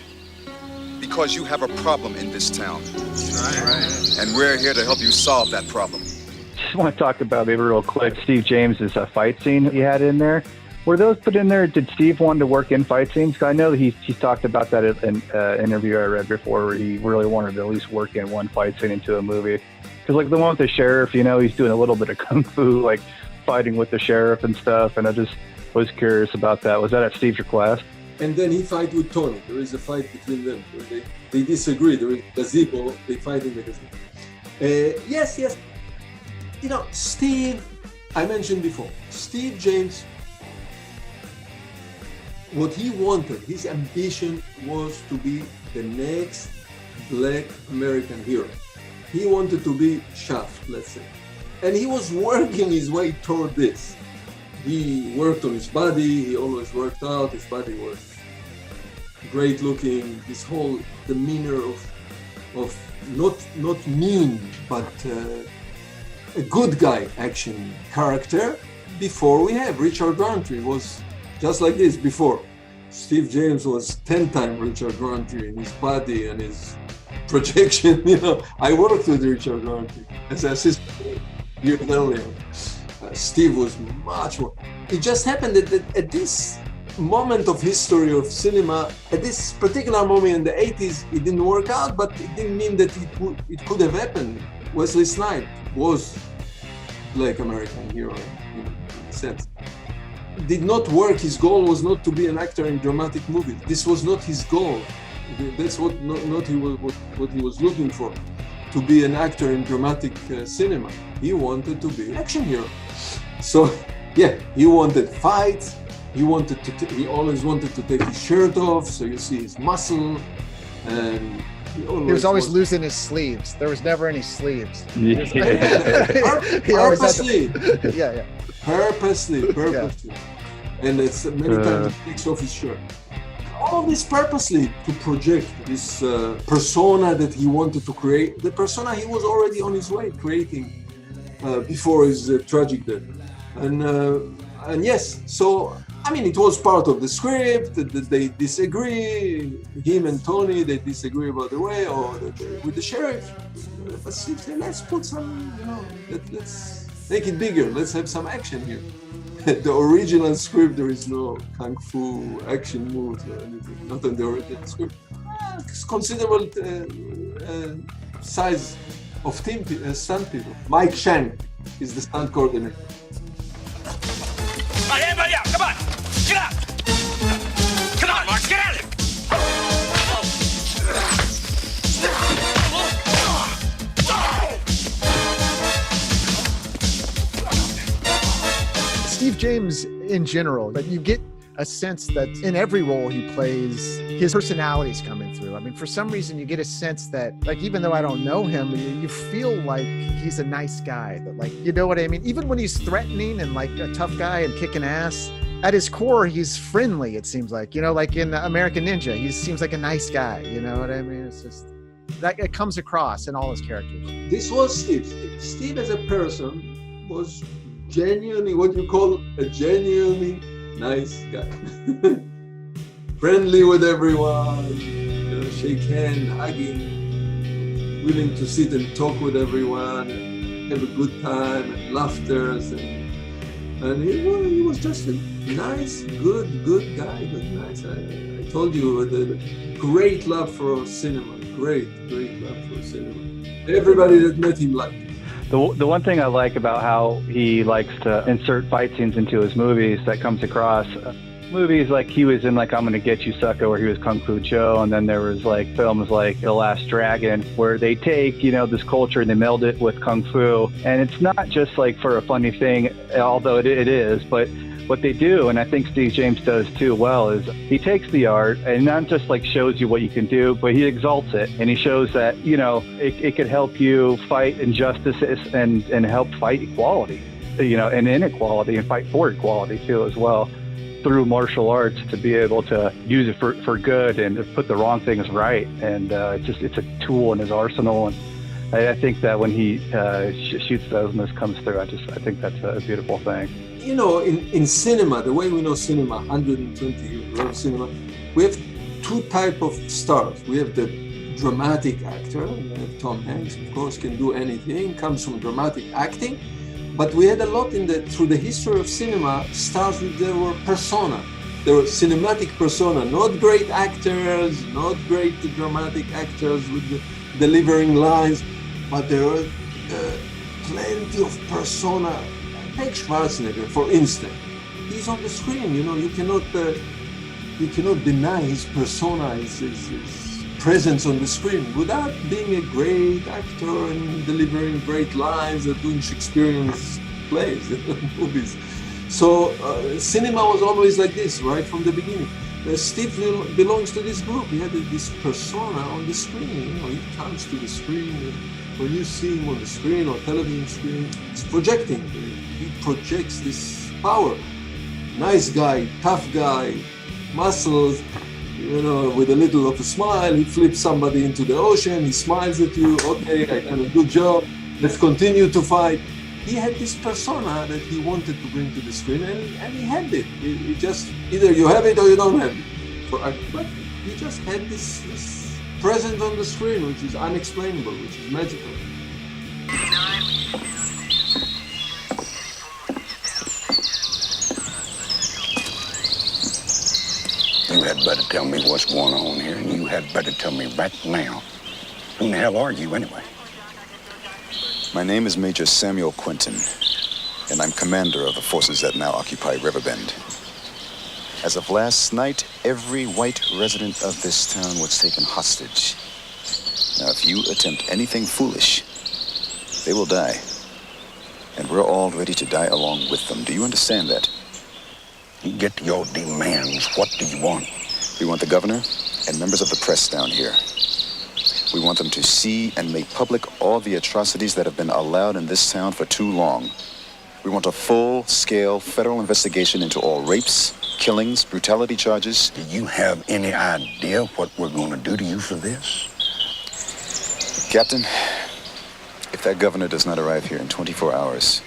because you have a problem in this town. Right. And we're here to help you solve that problem. I want to talk about maybe real quick Steve James's fight scene he had in there. Were those put in there? Did Steve want to work in fight scenes? Because I know that he's talked about that in an interview I read before, where he really wanted to at least work in one fight scene into a movie. Because like the one with the sheriff, you know, he's doing a little bit of kung fu. Like fighting with the sheriff and stuff, and I just was curious about that. Was that at Steve's request? And then he fight with Tony. There is a fight between them. They disagree. There is gazebo. They fight in the gazebo. Yes. You know, Steve, I mentioned before, Steve James, what he wanted, his ambition was to be the next Black American hero. He wanted to be Shaft, let's say. And he was working his way toward this. He worked on his body, he always worked out, his body was great looking, his whole demeanor of not mean, but a good guy action character. Before we have Richard Roundtree was just like this before. Steve James was 10 times Richard Roundtree in his body and his projection, you know. I worked with Richard Roundtree as an assistant years earlier. Steve was much more. It just happened that at this moment of history of cinema, at this particular moment in the 80s, it didn't work out, but it didn't mean that it could have happened. Wesley Snipes was Black American hero in a sense. It did not work. His goal was not to be an actor in dramatic movies. This was not his goal. That's what he was looking for, to be an actor in dramatic cinema. He wanted to be an action hero. So, yeah, he wanted fights. He always wanted to take his shirt off, so you see his muscle, and he was always losing his sleeves. There was never any sleeves. Purposely. Yeah. Purposely. Yeah. And it's many times he takes off his shirt. All this purposely to project this persona that he wanted to create, the persona he was already on his way creating before his tragic death. And yes, so I mean, it was part of the script. They disagree. Him and Tony, they disagree about the way, or with the sheriff. But Steve said, let's put some, you know, let's make it bigger. Let's have some action here. The original script, there is no kung fu action moves or anything. Not in the original script. It's considerable size of team stunt people. Mike Shank is the stunt coordinator. All right, everybody out, come on, get out. Come on, Mark, get out of here. Steve James in general, but you get a sense that in every role he plays, his personality is coming through. I mean, for some reason, you get a sense that, like, even though I don't know him, you feel like he's a nice guy. That, like, you know what I mean? Even when he's threatening and like a tough guy and kicking ass, at his core, he's friendly, it seems like. You know, like in American Ninja, he seems like a nice guy. You know what I mean? It's just, that it comes across in all his characters. This was Steve. Steve as a person was genuinely what you call a genuinely nice guy. Friendly with everyone, you know, shake hand, hugging, willing to sit and talk with everyone and have a good time and laughter. And he was just a nice, good guy, nice. I told you, the great love for cinema, great love for cinema. Everybody that met him liked him. The one thing I like about how he likes to insert fight scenes into his movies that comes across, movies like he was in, like I'm Gonna Get You Sucker, where he was Kung Fu Joe, and then there was like films like The Last Dragon, where they take, you know, this culture and they meld it with Kung Fu. And it's not just like for a funny thing, although it is, but what they do, and I think Steve James does too well, is he takes the art and not just like shows you what you can do, but he exalts it, and he shows that, you know, it could help you fight injustices and help fight equality, you know, and inequality, and fight for equality too as well, through martial arts, to be able to use it for good and to put the wrong things right. And it's a tool in his arsenal. And I think that when he shoots those and this comes through, I think that's a beautiful thing. You know, in cinema, the way we know cinema, 120 years of cinema, we have two types of stars. We have the dramatic actor, Tom Hanks, of course, can do anything, comes from dramatic acting. But we had a lot through the history of cinema, stars with their persona. They were cinematic persona, not great actors, not great dramatic actors with delivering lines, but there were plenty of persona Take Schwarzenegger, for instance. He's on the screen, you cannot deny his persona, his presence on the screen without being a great actor and delivering great lines and doing Shakespearean plays and movies. So cinema was always like this, right from the beginning. Steve belongs to this group. He had this persona on the screen. He comes to the screen. When you see him on the screen or television screen, it's projecting. He projects this power. Nice guy, tough guy, muscles, with a little of a smile. He flips somebody into the ocean. He smiles at you. Okay, I done a good job. Let's continue to fight. He had this persona that he wanted to bring to the screen, and he had it. It just, either you have it or you don't have it. But he just had this presence on the screen, which is unexplainable, which is magical. You had better tell me what's going on here, and you had better tell me right now. Who in the hell are you, anyway? My name is Major Samuel Quinton, and I'm commander of the forces that now occupy Riverbend. As of last night, every white resident of this town was taken hostage. Now, if you attempt anything foolish, they will die. And we're all ready to die along with them. Do you understand that? You get to your demands. What do you want? We want the governor and members of the press down here. We want them to see and make public all the atrocities that have been allowed in this town for too long. We want a full-scale federal investigation into all rapes, killings, brutality charges. Do you have any idea what we're going to do to you for this? Captain, if that governor does not arrive here in 24 hours,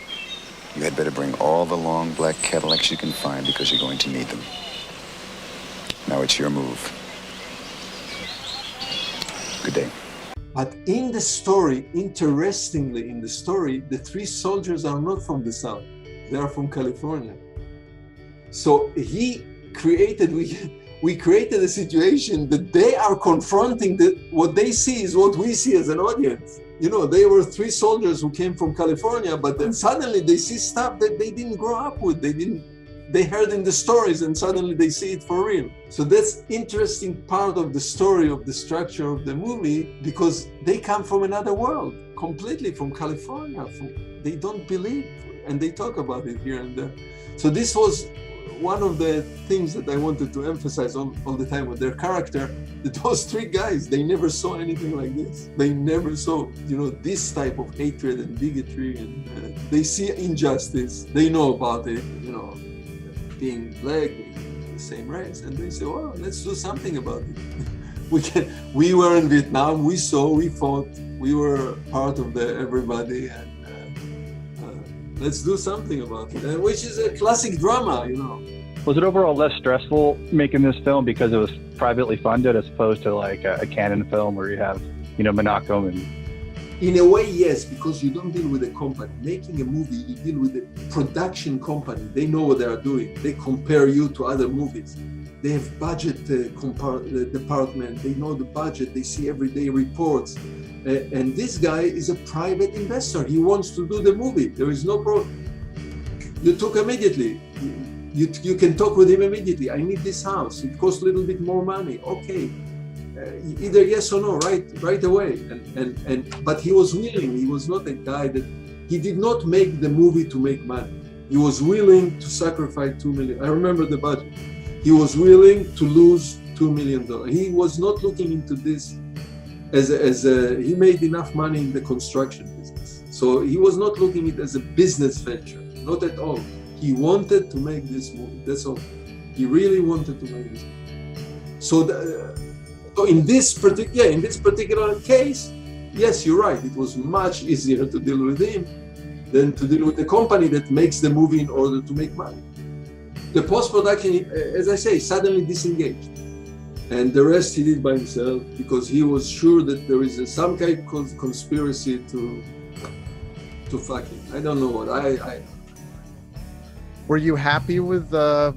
you had better bring all the long black Cadillacs you can find because you're going to need them. Now it's your move. Good day. But in the story, interestingly in the story, the three soldiers are not from the South. They are from California. So we created a situation that they are confronting what they see is what we see as an audience. They were three soldiers who came from California, but then suddenly they see stuff that they didn't grow up with. They heard in the stories and suddenly they see it for real. So that's interesting part of the story, of the structure of the movie, because they come from another world, completely from California. They don't believe, and they talk about it here and there. So this was one of the things that I wanted to emphasize all the time with their character, that those three guys, they never saw anything like this. They never saw, this type of hatred and bigotry, and they see injustice. They know about it, being black, being the same race, and they say, well, let's do something about it. We were in Vietnam, we saw, we fought, we were part of everybody, and let's do something about it, which is a classic drama, Was it overall less stressful making this film because it was privately funded as opposed to like a Canon film where you have, Menachem and... In a way, yes, because you don't deal with a company. Making a movie, you deal with a production company. They know what they are doing. They compare you to other movies. They have budget department. They know the budget. They see everyday reports. And this guy is a private investor. He wants to do the movie. There is no problem. You talk immediately. You can talk with him immediately. I need this house. It costs a little bit more money. Okay. Either yes or no, right away. But he was willing. He was not a guy he did not make the movie to make money. He was willing to sacrifice $2 million. I remember the budget. He was willing to lose $2 million. He was not looking into this he made enough money in the construction business. So he was not looking at it as a business venture, not at all. He wanted to make this movie, that's all. He really wanted to make this movie. So in this particular case, yes, you're right. It was much easier to deal with him than to deal with the company that makes the movie in order to make money. The post-production, as I say, suddenly disengaged. And the rest he did by himself because he was sure that there is some kind of conspiracy to fuck him. I don't know what. Were you happy with the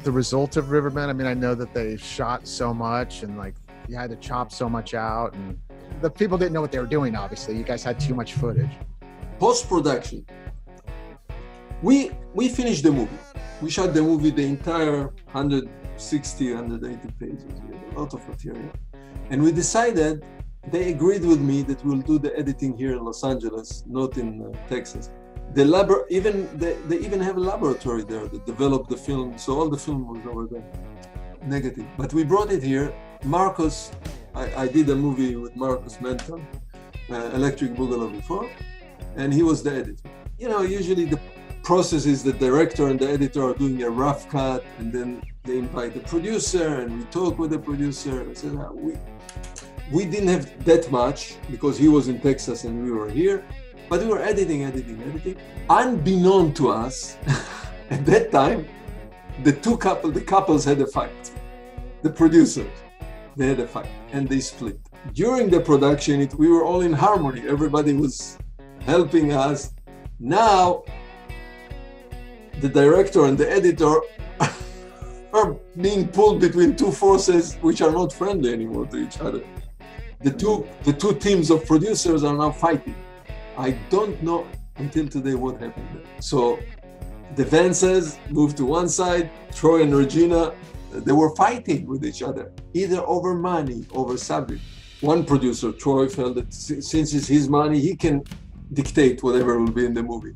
result of Riverbend? I mean, I know that they shot so much and like you had to chop so much out, and the people didn't know what they were doing. Obviously, you guys had too much footage. Post-production, We finished the movie. We shot the movie, the entire 160, 180 pages. We had a lot of material. And we decided, they agreed with me that we'll do the editing here in Los Angeles, not in Texas. They even have a laboratory there that developed the film, so all the film was over there, negative. But we brought it here. Marcus, I did a movie with Marcus Menton, Electric Boogaloo before, and he was the editor. You know, usually the process is the director and the editor are doing a rough cut, and then they invite the producer, and we talk with the producer. I said, we didn't have that much because he was in Texas and we were here, but we were editing. Unbeknown to us, at that time, the couples had a fight. The producers, they had a fight and they split. During the production, we were all in harmony. Everybody was helping us. Now, the director and the editor are being pulled between two forces which are not friendly anymore to each other. The two teams of producers are now fighting. I don't know until today what happened there. So the Vances moved to one side, Troy and Regina, they were fighting with each other, either over money, over subject. One producer, Troy, felt that since it's his money, he can dictate whatever will be in the movie.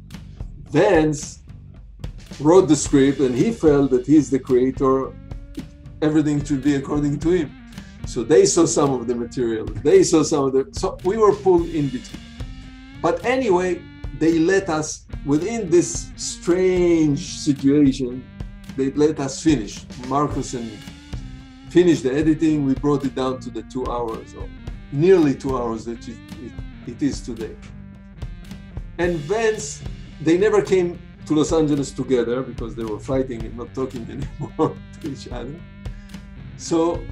Vance wrote the script and he felt that he's the creator, everything should be according to him. So they saw some of the material, so we were pulled in between. But anyway, they let us, within this strange situation, they let us finish. Marcus and finished the editing. We brought it down to the 2 hours, or nearly 2 hours that it is today. And Vance, they never came to Los Angeles together because they were fighting and not talking anymore to each other. So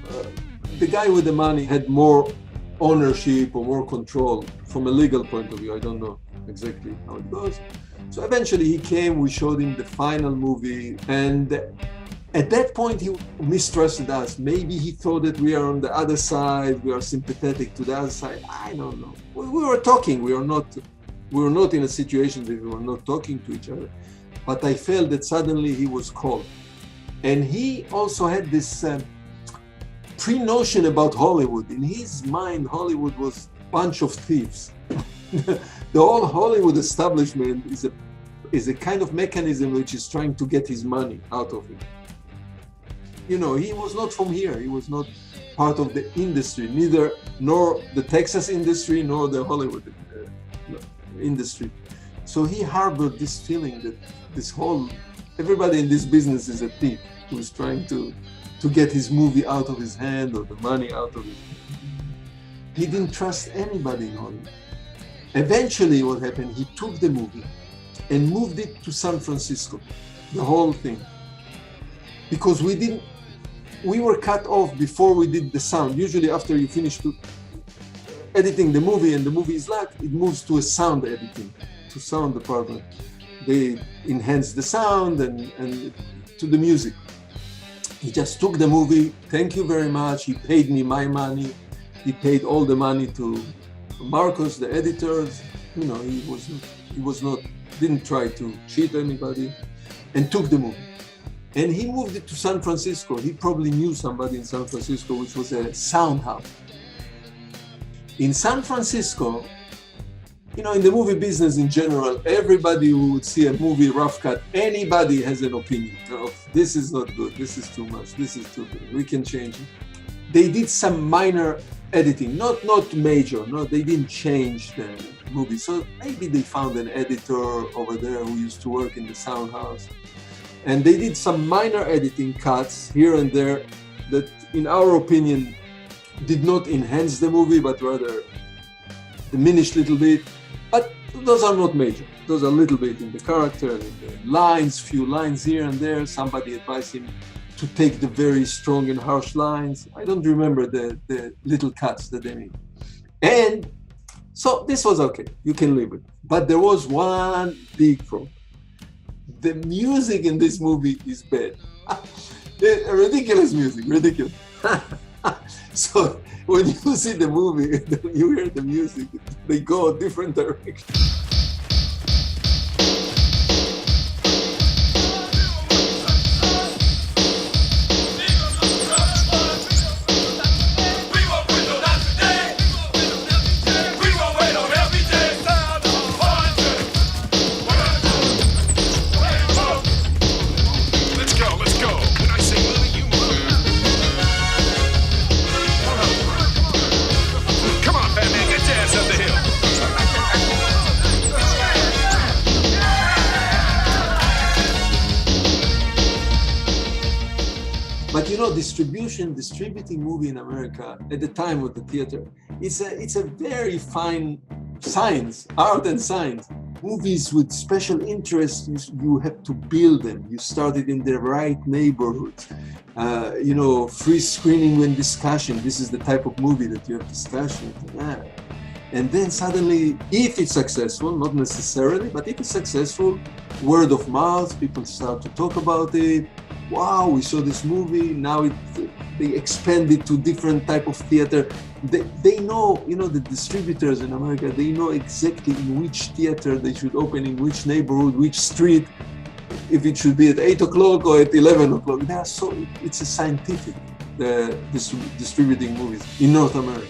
the guy with the money had more ownership or more control from a legal point of view. I don't know exactly how it goes. So eventually he came, we showed him the final movie, and at that point he mistrusted us. Maybe he thought that we are on the other side, we are sympathetic to the other side. I don't know. We were talking, we were not in a situation that we were not talking to each other. But I felt that suddenly he was cold. And he also had this pre-notion about Hollywood. In his mind, Hollywood was a bunch of thieves. The whole Hollywood establishment is a kind of mechanism which is trying to get his money out of him. You know, he was not from here. He was not part of the industry, nor the Texas industry, nor the Hollywood industry. So he harbored this feeling that everybody in this business is a thief who's trying to get his movie out of his hand or the money out of his hand. He didn't trust anybody in Hollywood. Eventually what happened, he took the movie and moved it to San Francisco, the whole thing. Because we were cut off before we did the sound. Usually after you finish editing the movie and the movie is locked, it moves to a sound editing, to sound department. They enhance the sound and to the music. He just took the movie, thank you very much, he paid me my money, he paid all the money to Marcus, the editors, you know, didn't try to cheat anybody, and took the movie. And he moved it to San Francisco. He probably knew somebody in San Francisco, which was a sound house. In San Francisco, you know, in the movie business in general, everybody who would see a movie rough cut, anybody has an opinion. Oh, this is not good, this is too much, this is too good, we can change it. They did some minor editing, not major, no, they didn't change the movie. So maybe they found an editor over there who used to work in the sound house. And they did some minor editing cuts here and there that, in our opinion, did not enhance the movie, but rather diminished a little bit. But those are not major. Those are a little bit in the character, in the lines, few lines here and there. Somebody advised him to take the very strong and harsh lines. I don't remember the little cuts that they made. And so this was okay, you can live with it. But there was one big problem. The music in this movie is bad. Ridiculous music, ridiculous. So when you see the movie, you hear the music, they go a different direction. you know, distributing movie in America at the time of the theater, it's a very fine science, art and science. Movies with special interests, you have to build them. You started in the right neighborhoods. You know, free screening and discussion. This is the type of movie that you have discussion. And then suddenly, if it's successful, not necessarily, but if it's successful, word of mouth, people start to talk about it. Wow, we saw this movie. Now they expand it to different type of theater. They know, you know, the distributors in America, they know exactly in which theater they should open, in which neighborhood, which street, if it should be at 8 o'clock or at 11 o'clock. They are so, it's a scientific distributing movies in North America.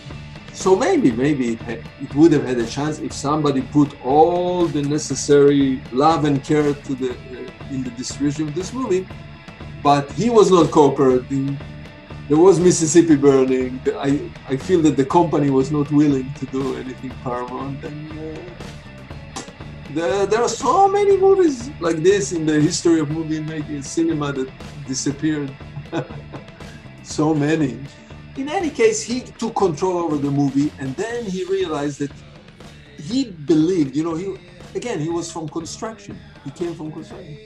So maybe it would have had a chance if somebody put all the necessary love and care to in the distribution of this movie, but he was not cooperating. There was Mississippi Burning. I feel that the company was not willing to do anything Paramount, and there are so many movies like this in the history of movie making cinema that disappeared. So many. In any case, he took control over the movie, and then he realized that he believed, you know, he was from construction. He came from construction.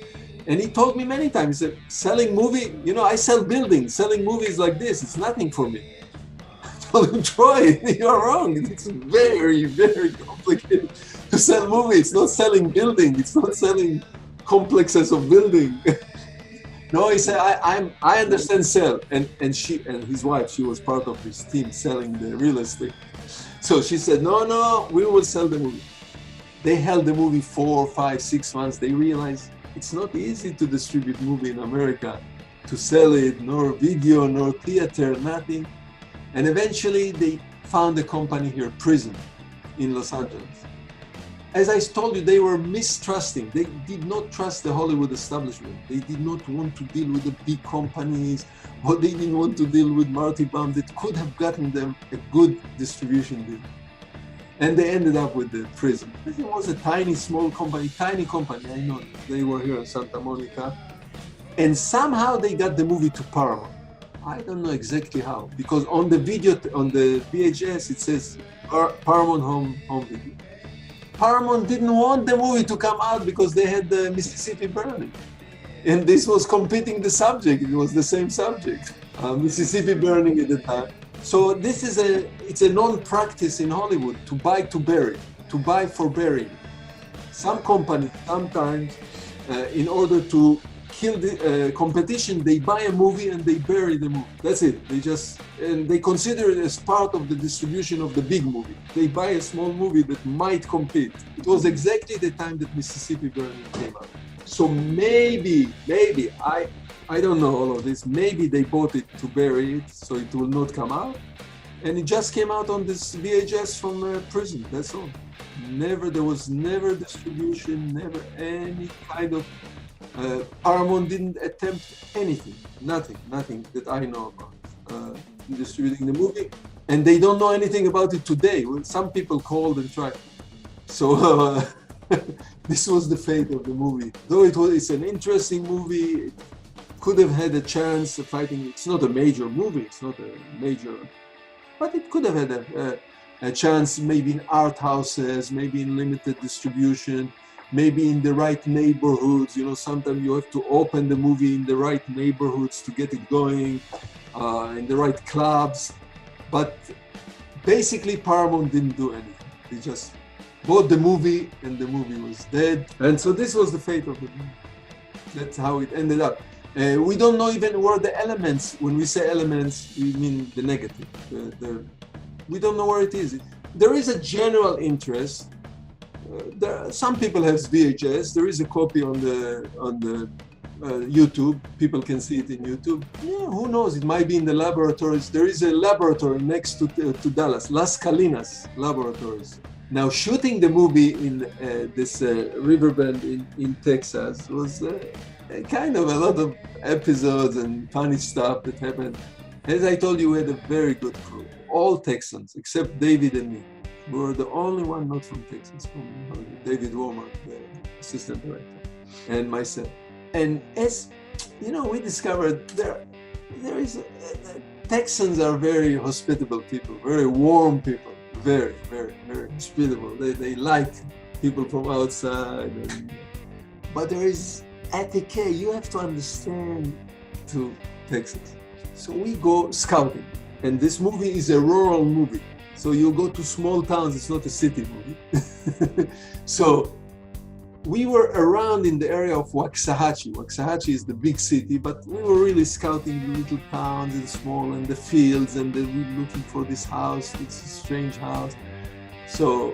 And he told me many times that selling movie, you know, I sell buildings, selling movies like this, it's nothing for me. I told him, Troy, you're wrong. It's very, very complicated to sell movies. It's not selling building. It's not selling complexes of building. No, he said, I understand sell. And his wife, she was part of his team selling the real estate. So she said, no, we will sell the movie. They held the movie 4, 5, 6 months. They realized it's not easy to distribute movie in America, to sell it, nor video, nor theater, nothing. And eventually they found a company here, Prison, in Los Angeles. As I told you, they were mistrusting. They did not trust the Hollywood establishment. They did not want to deal with the big companies, or they didn't want to deal with Marty Baum that could have gotten them a good distribution deal. And they ended up with the Prison. Prison was a tiny company, I know. They were here in Santa Monica. And somehow they got the movie to Paramount. I don't know exactly how, because on the video, on the VHS, it says Paramount Home Video. Paramount didn't want the movie to come out because they had the Mississippi Burning. And this was competing the subject. It was the same subject, Mississippi Burning at the time. So this is it's a non-practice in Hollywood to buy to bury, to buy for burying. Some companies sometimes, in order to kill the competition, they buy a movie and they bury the movie. That's it. They consider it as part of the distribution of the big movie. They buy a small movie that might compete. It was exactly the time that Mississippi Burning came out. So maybe, I don't know all of this. Maybe they bought it to bury it so it will not come out. And it just came out on this VHS from Prison, that's all. There was never distribution, never any kind of, Paramount didn't attempt anything, nothing that I know about distributing the movie. And they don't know anything about it today. Well, some people called and tried. So this was the fate of the movie. Though it's an interesting movie, could have had a chance of fighting. It's not a major movie, but it could have had a chance maybe in art houses, maybe in limited distribution, maybe in the right neighborhoods. You know, sometimes you have to open the movie in the right neighborhoods to get it going, in the right clubs. But basically Paramount didn't do anything. They just bought the movie and the movie was dead. And so this was the fate of the movie. That's how it ended up. We don't know even where the elements, when we say elements, we mean the negative. We don't know where it is. There is a general interest. Some people have VHS. There is a copy on the YouTube. People can see it in YouTube. Yeah, who knows? It might be in the laboratories. There is a laboratory next to Dallas, Las Calinas Laboratories. Now, shooting the movie in this Riverbend in Texas was kind of a lot of episodes and funny stuff that happened. As I told you, we had a very good crew. All Texans, except David and me. We were the only one not from Texas, from David Womark, the assistant director, and myself. And as you know, we discovered there is Texans are very hospitable people, very warm people, very, very, very hospitable. They like people from outside, but there is etiquette. You have to understand to Texas. So we go scouting, and this movie is a rural movie. So you go to small towns. It's not a city movie. So we were around in the area of Waxahachie. Waxahachie is the big city, but we were really scouting the little towns and small and the fields, and we were looking for this house. It's a strange house. So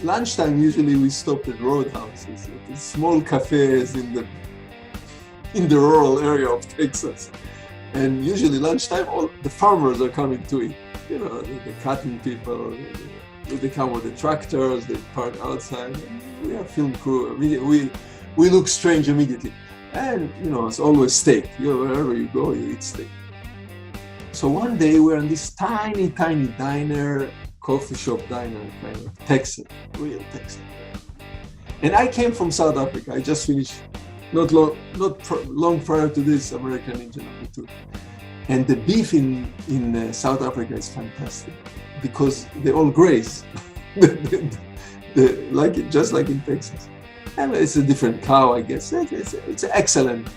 lunchtime, usually we stopped at roadhouses, at small cafes in the rural area of Texas. And usually lunchtime, all the farmers are coming to eat. You know, the cotton people, they come with the tractors, they park outside. We have film crew. We look strange immediately. And, you know, it's always steak. Wherever you go, you eat steak. So one day we're in this tiny, tiny diner, coffee shop diner, kind of Texan, real Texan. And I came from South Africa. I just finished, not long prior to this, American Ninja #2. And the beef in South Africa is fantastic because they all graze, just like in Texas. And it's a different cow, I guess. It's excellent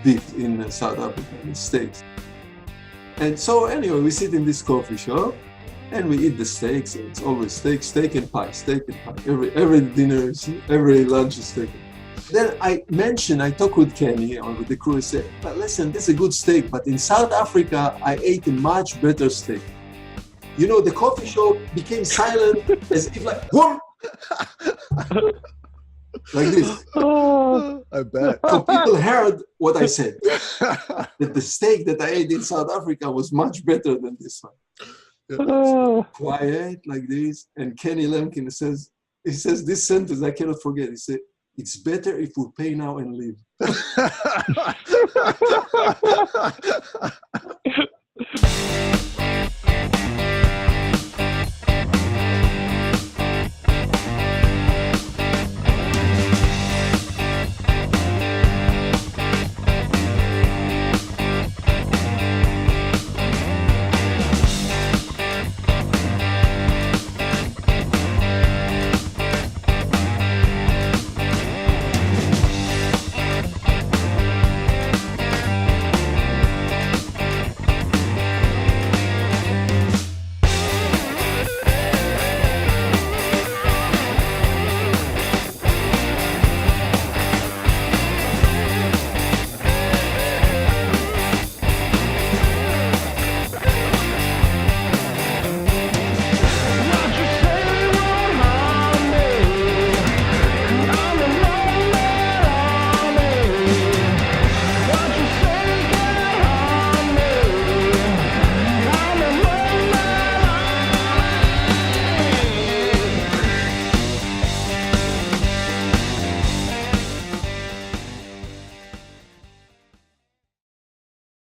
beef in South Africa, in steaks. And so anyway, we sit in this coffee shop and we eat the steaks. It's always steak and pie. Every dinner, every lunch is steak. Then I talked with Kenny or with the crew and said, but listen, this is a good steak, but in South Africa, I ate a much better steak. You know, the coffee shop became silent as if like, whoom! Like this. Oh, I bet. So people heard what I said, that the steak that I ate in South Africa was much better than this one. So quiet like this, and Kenny Lemkin says this sentence I cannot forget. He said, "It's better if we pay now and leave."